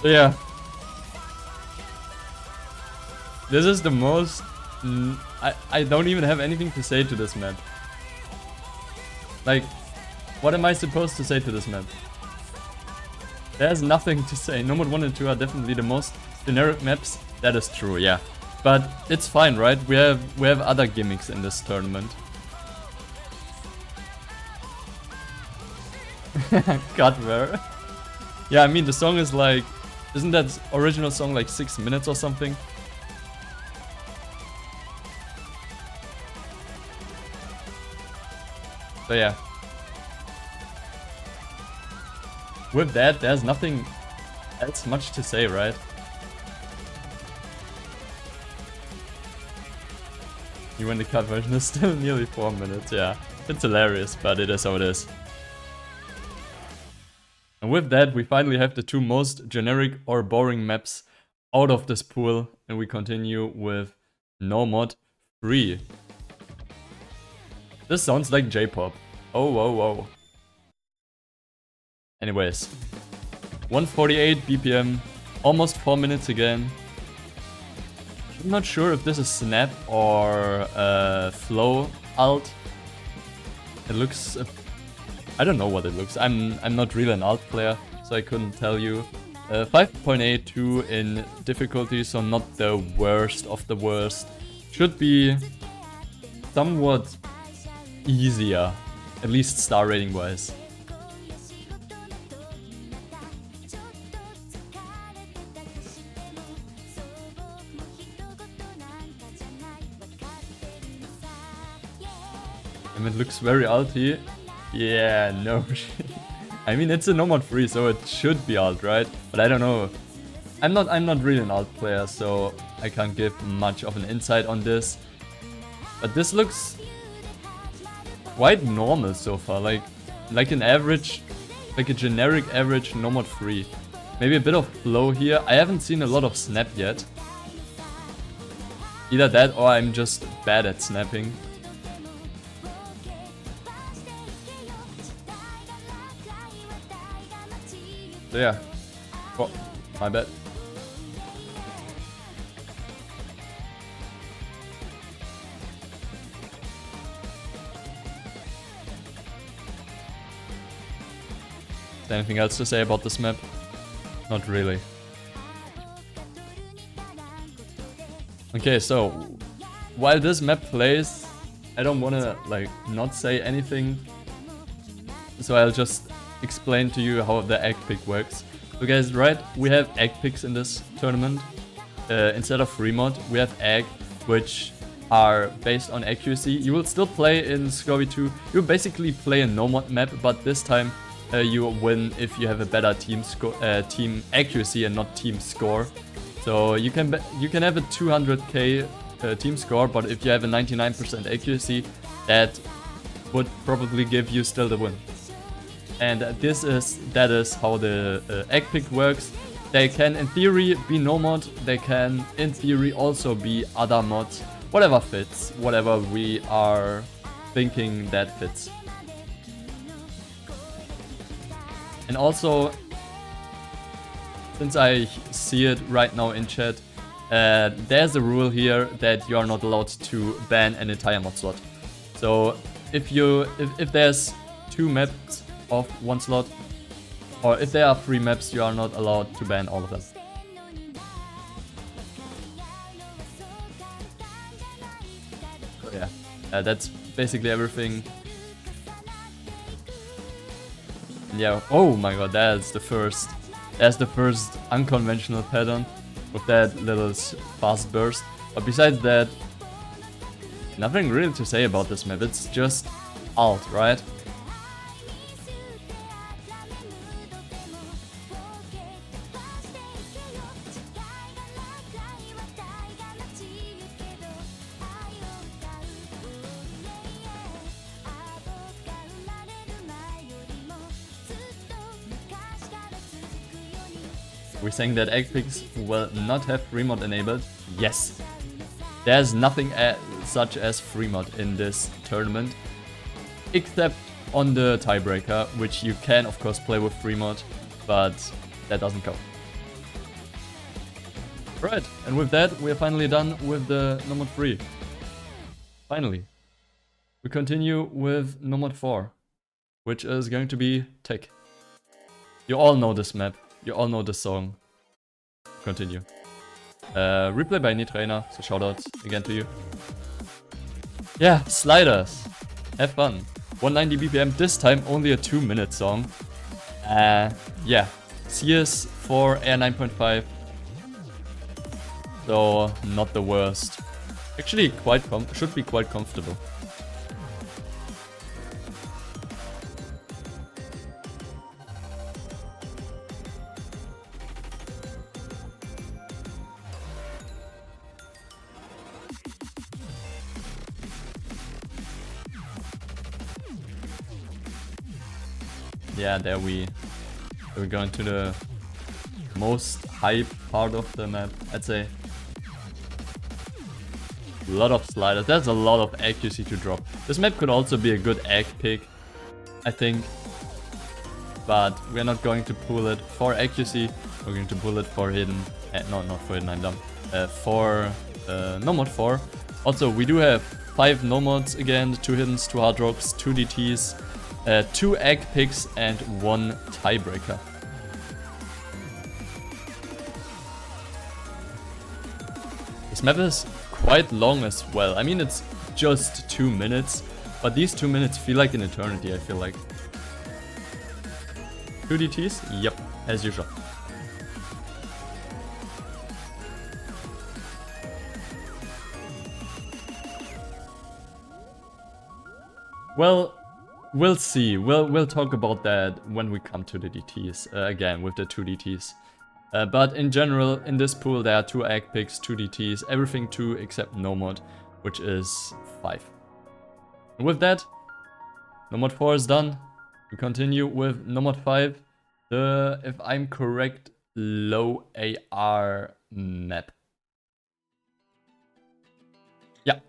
So yeah, this is the most. I don't even have anything to say to this map. Like, what am I supposed to say to this map? There's nothing to say. No mod 1 and 2 are definitely the most generic maps. That is true, yeah. But it's fine, right? We have other gimmicks in this tournament. Godware. Yeah, I mean the song is like. Isn't that original song like 6 minutes or something? So yeah. With that, there's nothing else much to say, right? You win the cut version is still nearly 4 minutes, yeah. It's hilarious, but it is how it is. And with that, we finally have the two most generic or boring maps out of this pool, and we continue with No Mod 3. This sounds like J-pop. Oh, whoa, whoa. Anyways, 148 BPM, almost 4 minutes again. I'm not sure if this is snap or flow alt. It looks... I don't know what it looks. I'm not really an alt player, so I couldn't tell you. 5.82 in difficulty, so not the worst of the worst. Should be somewhat easier, at least star rating wise. And it looks very alty. Yeah, no shit. I mean, it's a No Mod 3, so it should be alt, right? But I don't know. I'm not really an alt player, so I can't give much of an insight on this. But this looks quite normal so far, like an average, like a generic average No Mod 3. Maybe a bit of flow here. I haven't seen a lot of snap yet. Either that or I'm just bad at snapping. So yeah. Oh, my bad. Is there anything else to say about this map? Not really. Okay, so while this map plays, I don't wanna like not say anything. So I'll just explain to you how the egg pick works. So guys, right, we have egg picks in this tournament. Instead of free mod, we have egg, which are based on accuracy. You will still play in Scrubby 2. You basically play a no mod map, but this time you win if you have a better team accuracy and not team score. So you can have a 200k team score, but if you have a 99% accuracy, that would probably give you still the win. And that is how the egg pick works. They can in theory be no mod, they can in theory also be other mods, whatever fits, whatever we are thinking that fits. And also, since I see it right now in chat, there's a rule here that you are not allowed to ban an entire mod slot. So if there's 2 maps of 1 slot, or if there are 3 maps, you are not allowed to ban all of them. So yeah, that's basically everything. Yeah, oh my god, that's the first unconventional pattern with that little fast burst. But besides that, nothing really to say about this map. It's just alt, right? We're saying that egg picks will not have free mod enabled. Yes, there's nothing such as free mod in this tournament, except on the tiebreaker, which you can of course play with free mod, but that doesn't count. Right, and with that we are finally done with the No Mod 3. Finally, we continue with No Mod 4, which is going to be Tech. You all know this map. You all know this song. Continue. Replay by Nitrainer, so shoutouts again to you. Yeah, sliders. Have fun. 190 BPM, this time only a 2-minute song. Yeah, CS4 Air 9.5. So, not the worst. Actually, should be quite comfortable. yeah, there we're going to the most hype part of the map, I'd say. A lot of sliders. There's a lot of accuracy to drop. This map could also be a good egg pick, I think. But we're not going to pull it for accuracy. We're going to pull it for hidden. No, not for hidden, I'm dumb. For no mod 4. Also, we do have 5 no mods again, 2 hiddens, 2 hard rocks, 2 DTs, 2 egg picks, and 1 tiebreaker. This map is quite long as well. I mean, it's just 2 minutes, but these 2 minutes feel like an eternity, I feel like. 2 DTs? Yep, as usual. Well, we'll see. We'll talk about that when we come to the DTs, again, with the 2 DTs. But in general, in this pool there are 2 egg picks, 2 DTs, everything 2 except no mod, which is 5. And with that, no mod 4 is done. We continue with no mod 5, the, if I'm correct, low AR map. Yeah,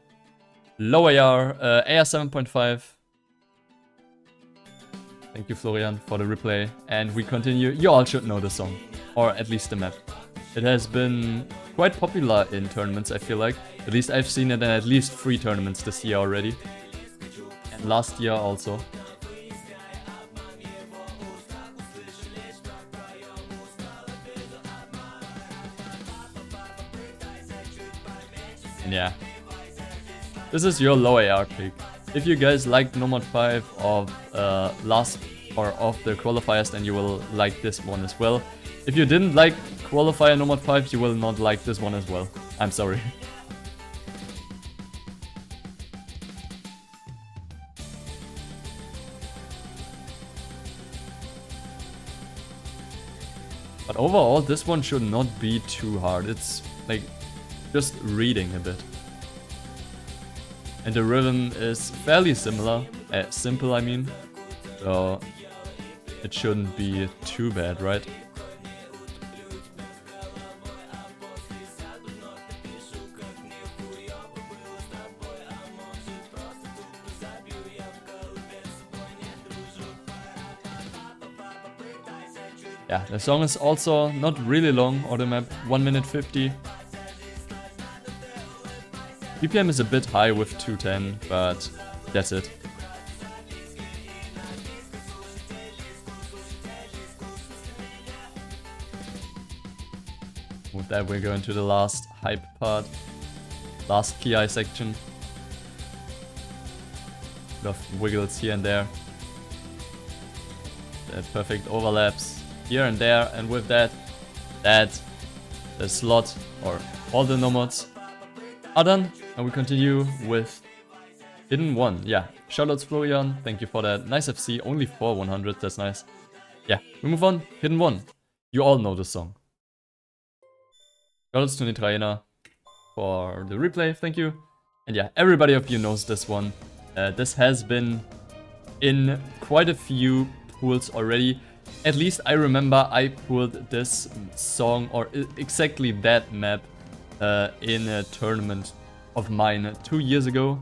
low AR, AR 7.5. Thank you, Florian, for the replay. And we continue. You all should know the song, or at least the map. It has been quite popular in tournaments, I feel like. At least I've seen it in at least 3 tournaments this year already. And last year also. And yeah, this is your low AR pick. If you guys liked No Mod 5 of last or of the qualifiers, then you will like this one as well. If you didn't like qualifier No Mod 5, you will not like this one as well. I'm sorry. But overall, this one should not be too hard. It's like just reading a bit. And the rhythm is fairly similar, simple I mean, so it shouldn't be too bad, right? Yeah, the song is also not really long on the map, 1 minute 50. BPM is a bit high with 210, but that's it. With that, we're going to the last hype part, last PI section. Bit of wiggles here and there. Perfect overlaps here and there, and with that, the slot or all the no mods are done, and we continue with Hidden 1. Yeah, shoutouts Florian, thank you for that. Nice FC, only 4 100, that's nice. Yeah, we move on. Hidden 1. You all know the song. Shoutouts to Nitraena for the replay, thank you. And yeah, everybody of you knows this one. This has been in quite a few pools already. At least I remember I pulled this song, or exactly that map, in a tournament of mine 2 years ago.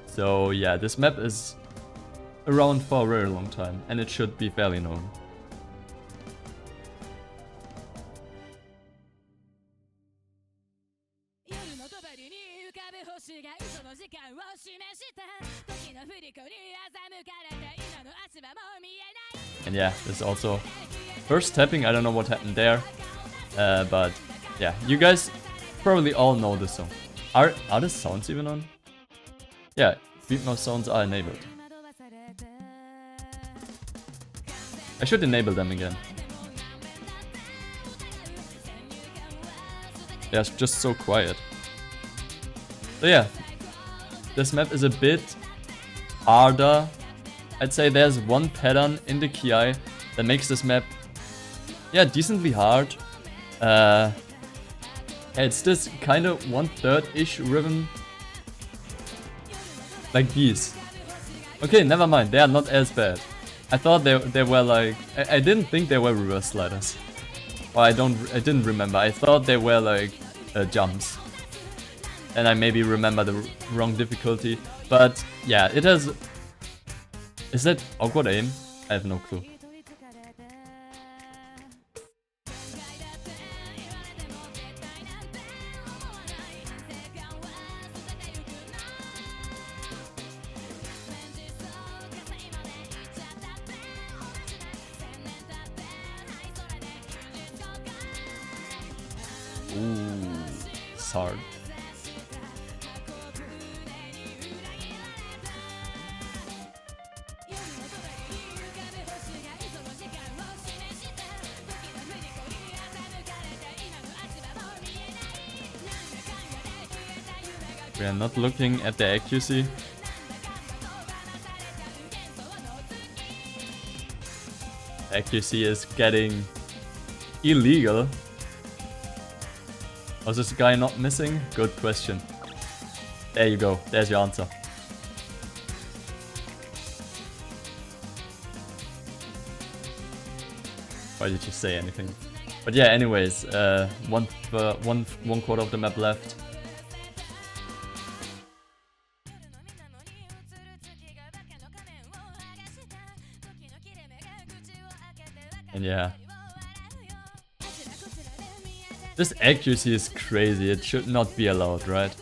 So yeah, this map is around for a very long time, and it should be fairly known. And yeah, this is also first tapping. I don't know what happened there, but yeah, you guys probably all know this song. Are the sounds even on? Yeah, beat mouse sounds are enabled. I should enable them again. Yeah, it's just so quiet. So yeah, this map is a bit harder. I'd say there's one pattern in the KI that makes this map, yeah, decently hard. It's this kind of 1/3-ish rhythm. Like these. Okay, never mind, they are not as bad. I thought they were like I didn't think they were reverse sliders. Well, I didn't remember. I thought they were like jumps. And I maybe remember the wrong difficulty. But yeah, it has... Is that awkward aim? I have no clue. Ooh, it's hard. We are not looking at the accuracy. Accuracy is getting illegal. Was this guy not missing? Good question. There you go. There's your answer. Why did you say anything? But yeah, anyways, one quarter of the map left. And yeah. This accuracy is crazy. It should not be allowed, right?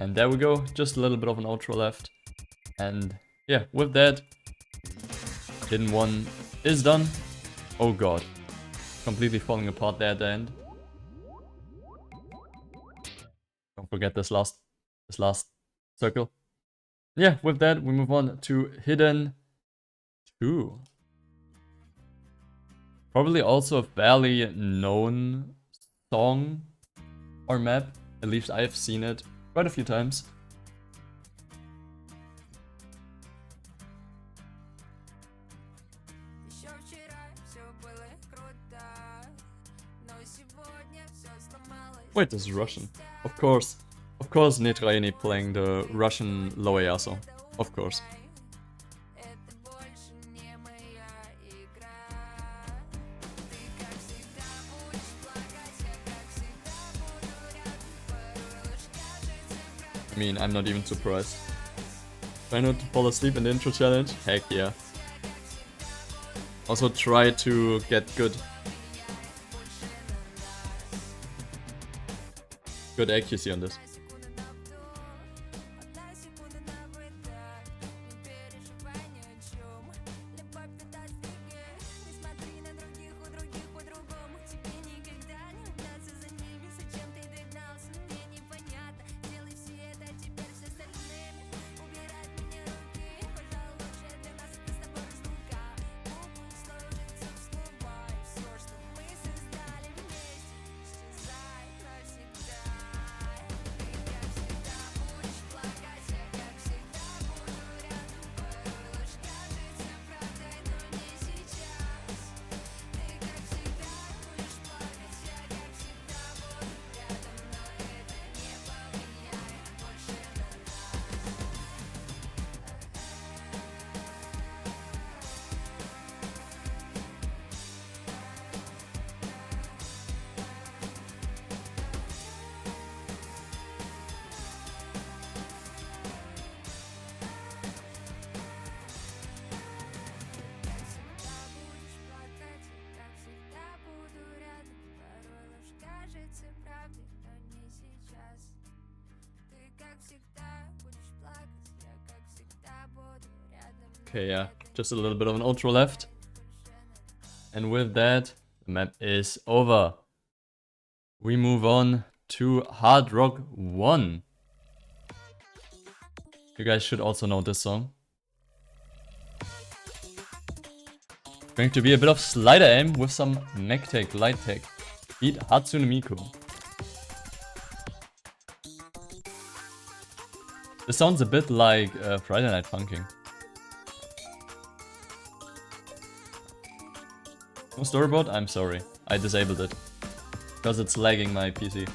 And there we go, just a little bit of an outro left. And yeah, with that, hidden one is done. Oh god, completely falling apart there at the end. Don't forget this last circle. Yeah, with that, we move on to hidden 2. Probably also a fairly known song or map. At least I've seen it quite a few times. Wait, this is Russian. Of course Netraini playing the Russian low AR song. Of course. I mean, I'm not even surprised. Try not to fall asleep in the intro challenge? Heck yeah. Also try to get good accuracy on this. Okay, yeah, just a little bit of an outro left. And with that, the map is over. We move on to Hard Rock 1. You guys should also know this song. Going to be a bit of slider aim with some mech tech, light tech. Beat Hatsune Miku. This sounds a bit like Friday Night Funking. No storyboard? I'm sorry. I disabled it. Because it's lagging my PC.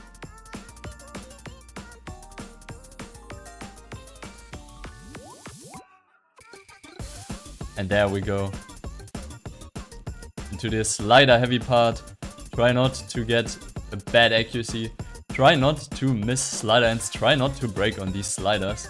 And there we go. Into this slider heavy part. Try not to get a bad accuracy. Try not to miss slider ends. Try not to break on these sliders.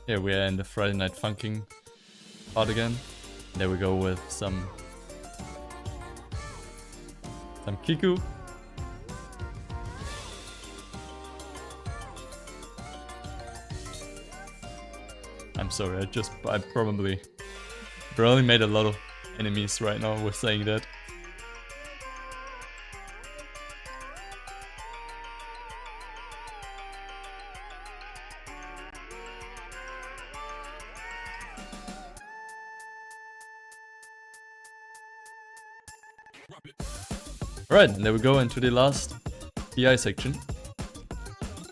Here we are in the Friday Night Funking part again. There we go with some Kiku. I'm sorry, I probably made a lot of enemies right now with saying that. Alright, and there we go into the last PI section.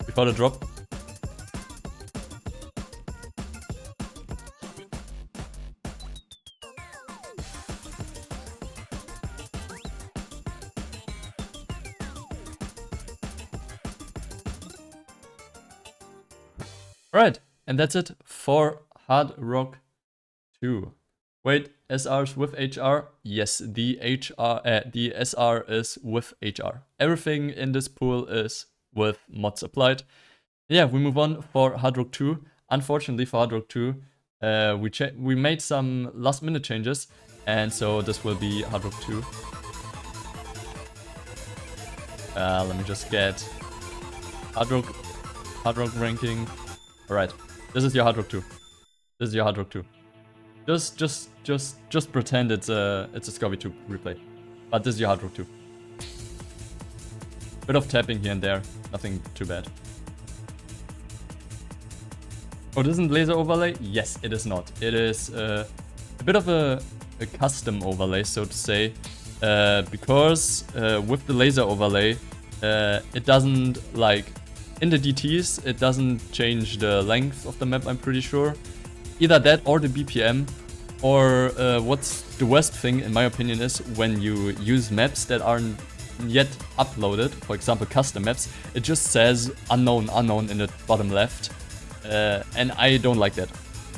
Before the drop. Alright, and that's it for Hard Rock 2. Wait, SRs with HR? Yes, the SR is with HR. Everything in this pool is with mods applied. Yeah, we move on for Hard Rock 2. Unfortunately for Hard Rock 2, we made some last minute changes, and so this will be Hard Rock 2. Let me just get Hard Rock ranking. Alright, this is your Hard Rock 2. This is your Hard Rock 2. Just pretend it's a Scobby 2 replay. But this is your Hard Rock 2. Bit of tapping here and there, nothing too bad. Oh, this isn't laser overlay? Yes, it is not. It is a bit of a custom overlay, so to say. Because with the laser overlay, it doesn't, like, in the DTs, it doesn't change the length of the map, I'm pretty sure. Either that or the BPM, or what's the worst thing in my opinion is when you use maps that aren't yet uploaded, for example custom maps, it just says unknown in the bottom left, and I don't like that.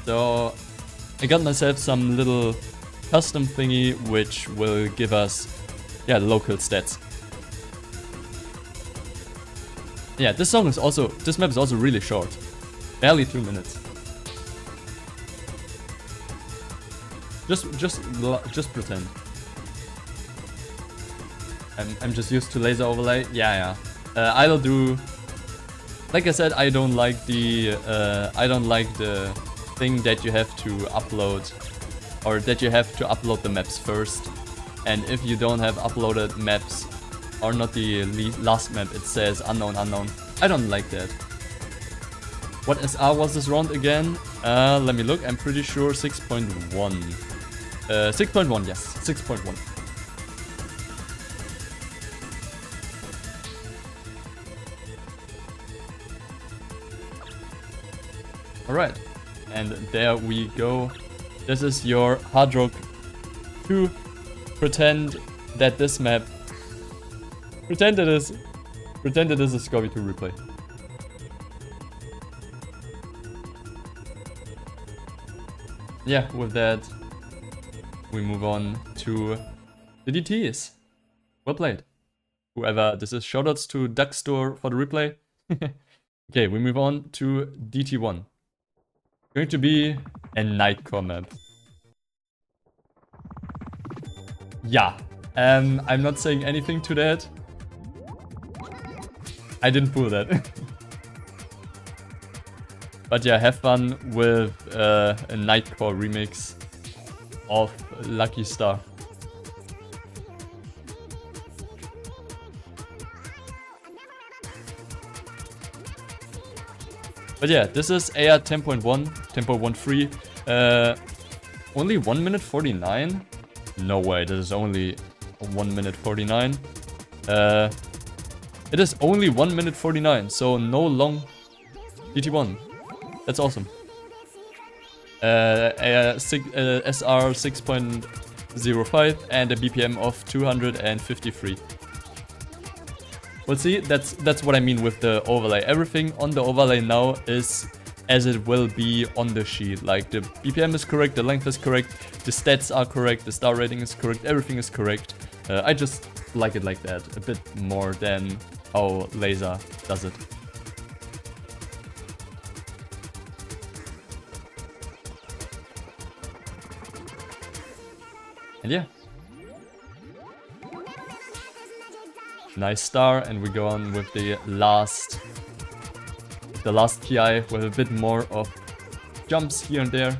So I got myself some little custom thingy which will give us, yeah, local stats. Yeah, this map is also really short, barely 2 minutes. Just pretend. I'm just used to laser overlay. Yeah. I'll do. Like I said, I don't like the thing that you have to upload, or that you have to upload the maps first. And if you don't have uploaded maps, or not the last map, it says unknown. I don't like that. What SR was this round again? Let me look. I'm pretty sure 6.1. 6.1, yes. 6.1. Alright. And there we go. This is your Hard Rock 2. Pretend that this map... Pretend it is a Scobby 2 replay. Yeah, with that, we move on to the DTs. Well played. Whoever this is, shoutouts to Duck Store for the replay. Okay, we move on to DT1. Going to be a Nightcore map. Yeah, I'm not saying anything to that. I didn't pull that. But yeah, have fun with a Nightcore remix of Lucky Star. But yeah, this is AR 10.1, 10.13. Only 1 minute 49? No way, this is only 1 minute 49. It is only 1 minute 49, so no long DT1. That's awesome. SR 6.05 and a BPM of 253. Well, see, that's what I mean with the overlay. Everything on the overlay now is as it will be on the sheet. Like the BPM is correct, the length is correct, the stats are correct, the star rating is correct, everything is correct. I just like it like that, a bit more than how Laser does it. And yeah. Nice star, and we go on with the last PI with a bit more of jumps here and there.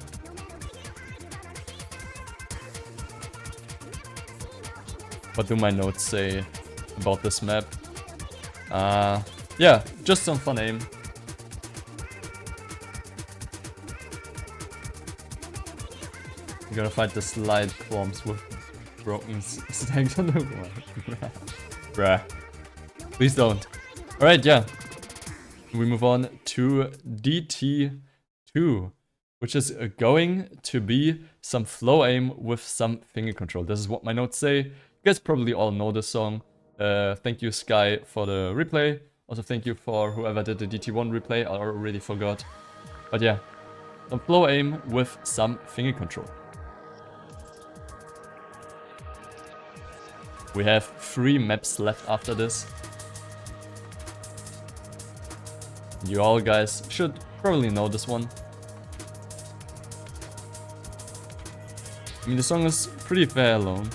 What do my notes say about this map? Yeah, just some fun aim. I'm gonna fight the slide clumps with broken stacks on the wall. Bruh. Please don't. Alright, yeah. We move on to DT2, which is going to be some flow aim with some finger control. This is what my notes say. You guys probably all know this song. Thank you, Sky, for the replay. Also, thank you for whoever did the DT1 replay. I already forgot. But yeah, some flow aim with some finger control. We have 3 maps left after this. You all guys should probably know this one. I mean, the song is pretty fair alone.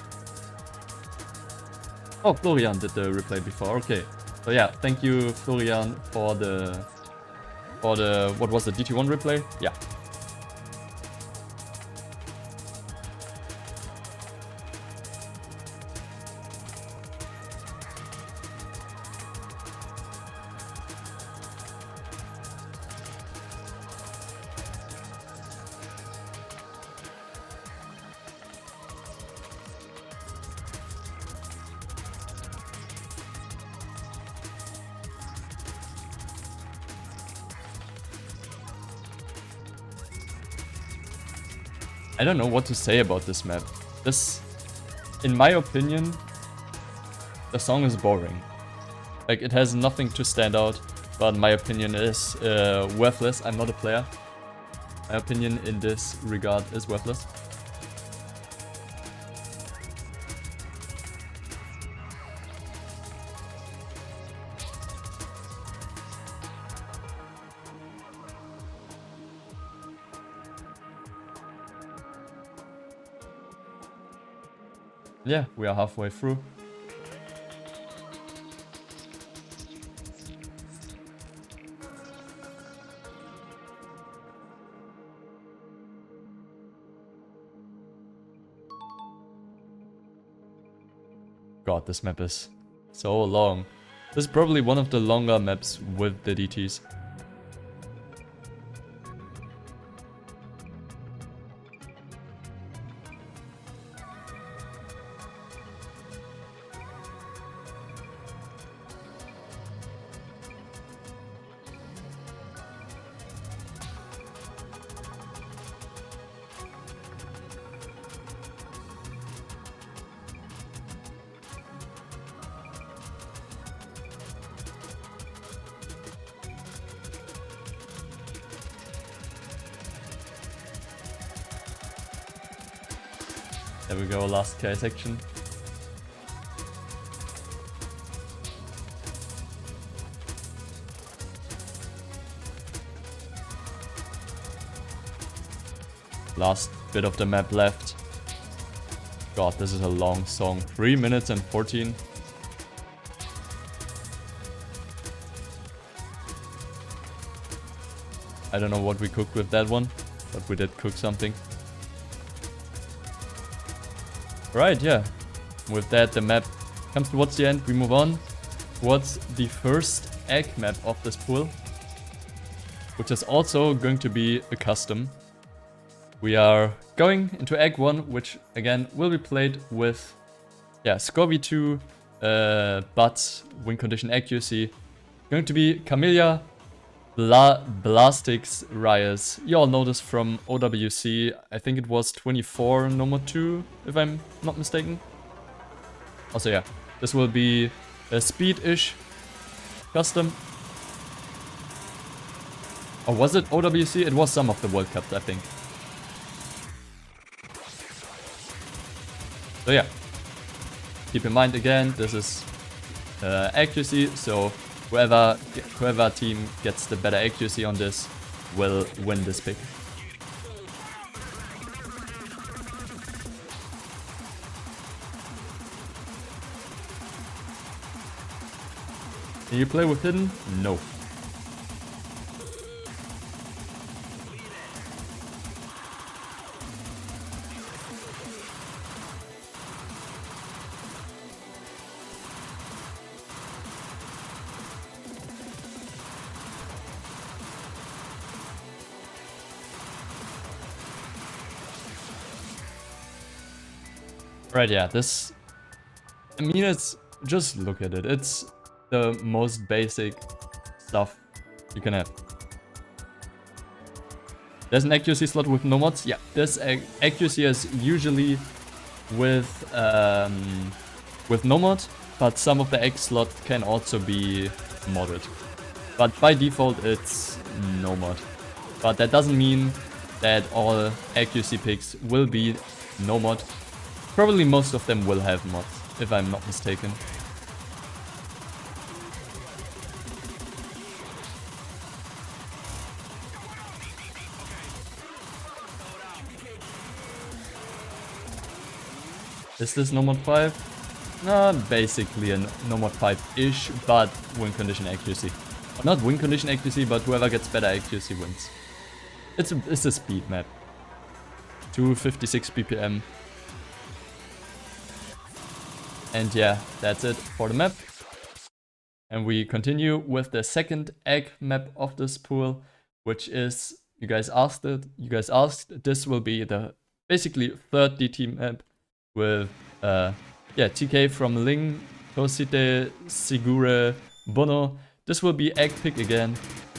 Oh, Florian did the replay before, okay. So yeah, thank you Florian for the what was the DT1 replay? Yeah. I don't know what to say about this map. This, in my opinion, the song is boring. Like, it has nothing to stand out, but my opinion is worthless. I'm not a player. My opinion in this regard is worthless. Yeah, we are halfway through. God, this map is so long. This is probably one of the longer maps with the DTs. There we go, last KI section. Last bit of the map left. God, this is a long song. 3 minutes and 14. I don't know what we cooked with that one, but we did cook something. Right, yeah. With that, the map comes towards the end. We move on towards the first egg map of this pool, which is also going to be a custom. We are going into egg 1, which again will be played with, yeah, Scorby 2, but win condition accuracy. Going to be Camellia, Blastix, Ryas. You all know this from OWC. I think it was 24 Nomad 2, if I'm not mistaken. Also, yeah, this will be a speed-ish custom. Or was it OWC? It was some of the World Cups, I think. So yeah, keep in mind again, this is accuracy, so whoever team gets the better accuracy on this will win this pick. Can you play with hidden? No. Right, yeah, this... I mean, it's... Just look at it. It's the most basic stuff you can have. There's an accuracy slot with no mods. Yeah, this accuracy is usually with no mod, but some of the egg slot can also be modded. But by default, it's no mod. But that doesn't mean that all accuracy picks will be no mod. Probably most of them will have mods, if I'm not mistaken. Is this no mod 5? Basically a no mod 5-ish, but win condition accuracy. Not win condition accuracy, but whoever gets better accuracy wins. It's a speed map. 256 BPM. And yeah, that's it for the map. And we continue with the second egg map of this pool, which is, you guys asked, this will be the basically third DT map with yeah, TK from Ling, Tosite, Sigure, Bono. This will be egg pick again,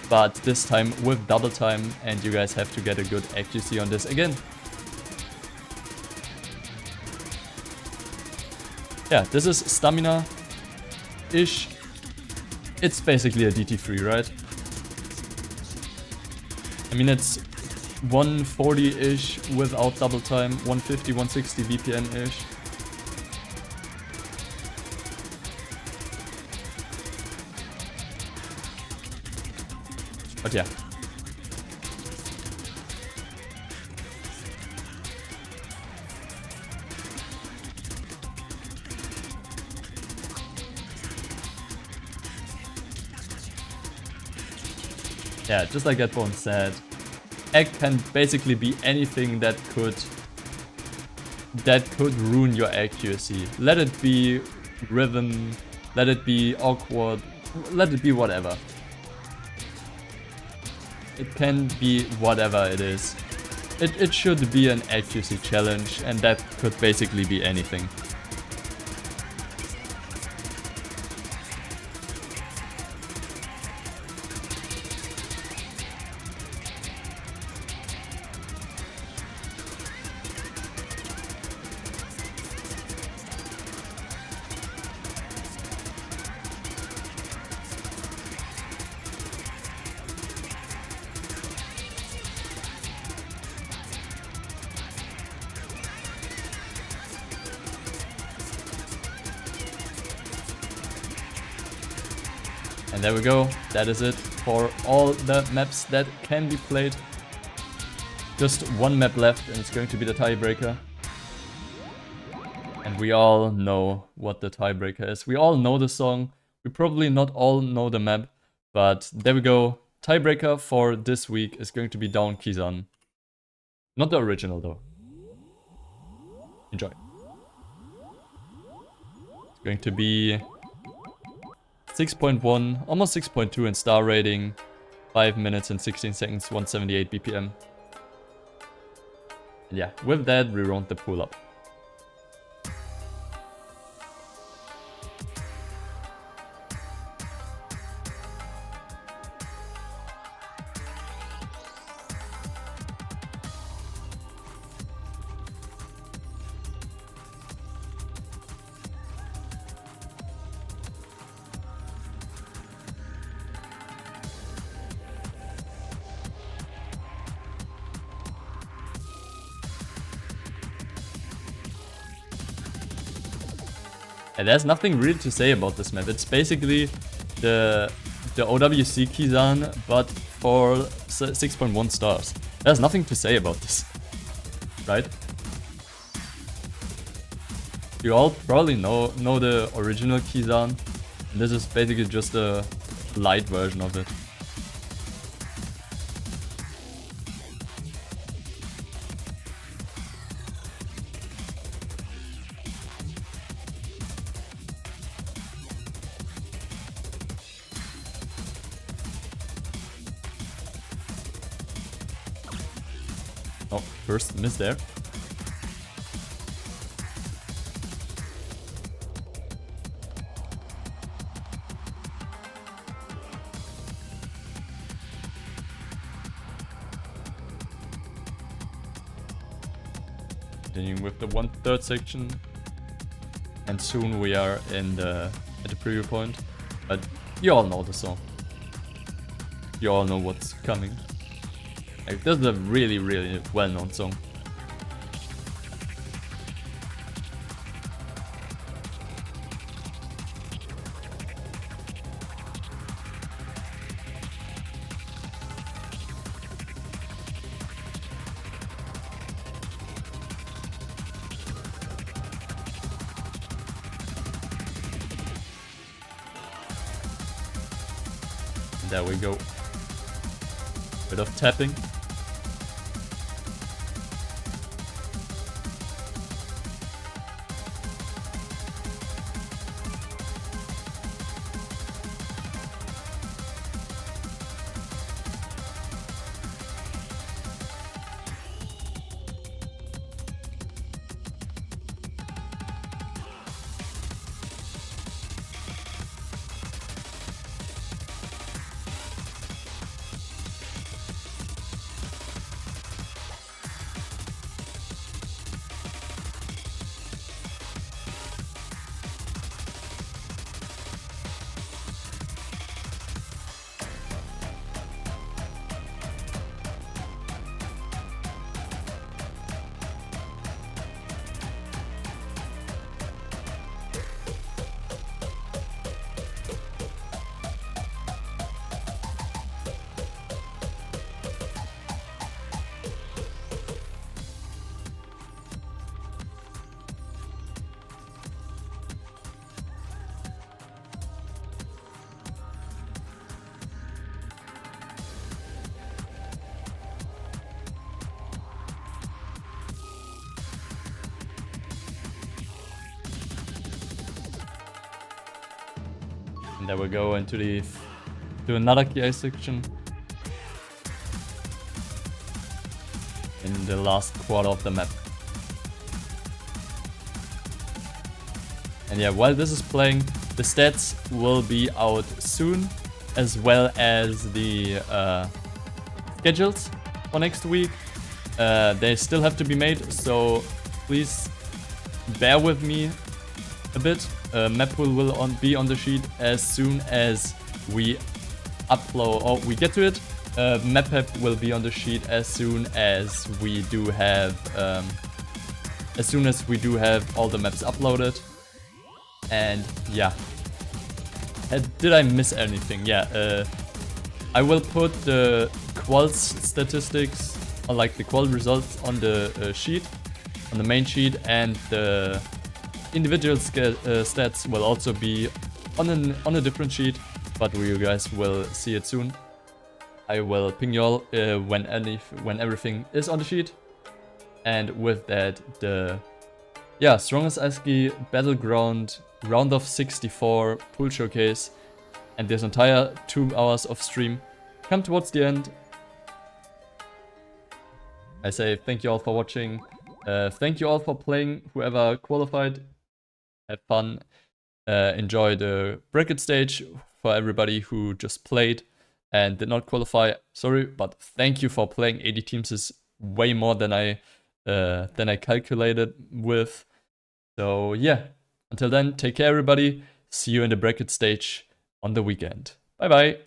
but this time with double time, and you guys have to get a good accuracy on this again. Yeah, this is stamina-ish. It's basically a DT3, right? I mean, it's 140-ish without double time, 150, 160 VPN-ish. But yeah. Yeah, just like Edbone said, egg can basically be anything that could ruin your accuracy. Let it be rhythm, let it be awkward, let it be whatever. It can be whatever it is. It should be an accuracy challenge, and that could basically be anything. And there we go, that is it for all the maps that can be played. Just one map left and it's going to be the tiebreaker. And we all know what the tiebreaker is. We all know the song, we probably not all know the map, but there we go. tiebreaker for this week is going to be down Kizan. Not the original though. Enjoy. It's going to be 6.1, almost 6.2 in star rating, 5 minutes and 16 seconds, 178 BPM. And yeah, with that we round the pool up. And there's nothing really to say about this map. It's basically the OWC Kizan, but for 6.1 stars. There's nothing to say about this, right? You all probably know the original Kizan. This is basically just a light version of it. Oh, first miss there. Continuing with the 1/3 section. And soon we are at the preview point. But you all know the song. You all know what's coming. Like, this is a really, really well-known song. There we go. Bit of tapping. And there we go into another KI section. In the last quarter of the map. And yeah, while this is playing, the stats will be out soon, as well as the schedules for next week. They still have to be made, so please bear with me a bit. Map pool will be on the sheet as soon as we upload, or we get to it. Map will be on the sheet as soon as we do have all the maps uploaded. And yeah, did I miss anything? Yeah, I will put the quals statistics, or like the qual results, on the sheet, on the main sheet, and the individual stats will also be on a different sheet, but you guys will see it soon. I will ping you all when everything is on the sheet. And with that, the Strongest Ascii Battleground round of 64 pool showcase and this entire 2 hours of stream come towards the end. I say thank you all for watching. Thank you all for playing, whoever qualified. Have fun. Enjoy the bracket stage for everybody who just played and did not qualify. Sorry, but thank you for playing. 80 teams is way more than I calculated with. So yeah, until then, take care everybody. See you in the bracket stage on the weekend. Bye bye.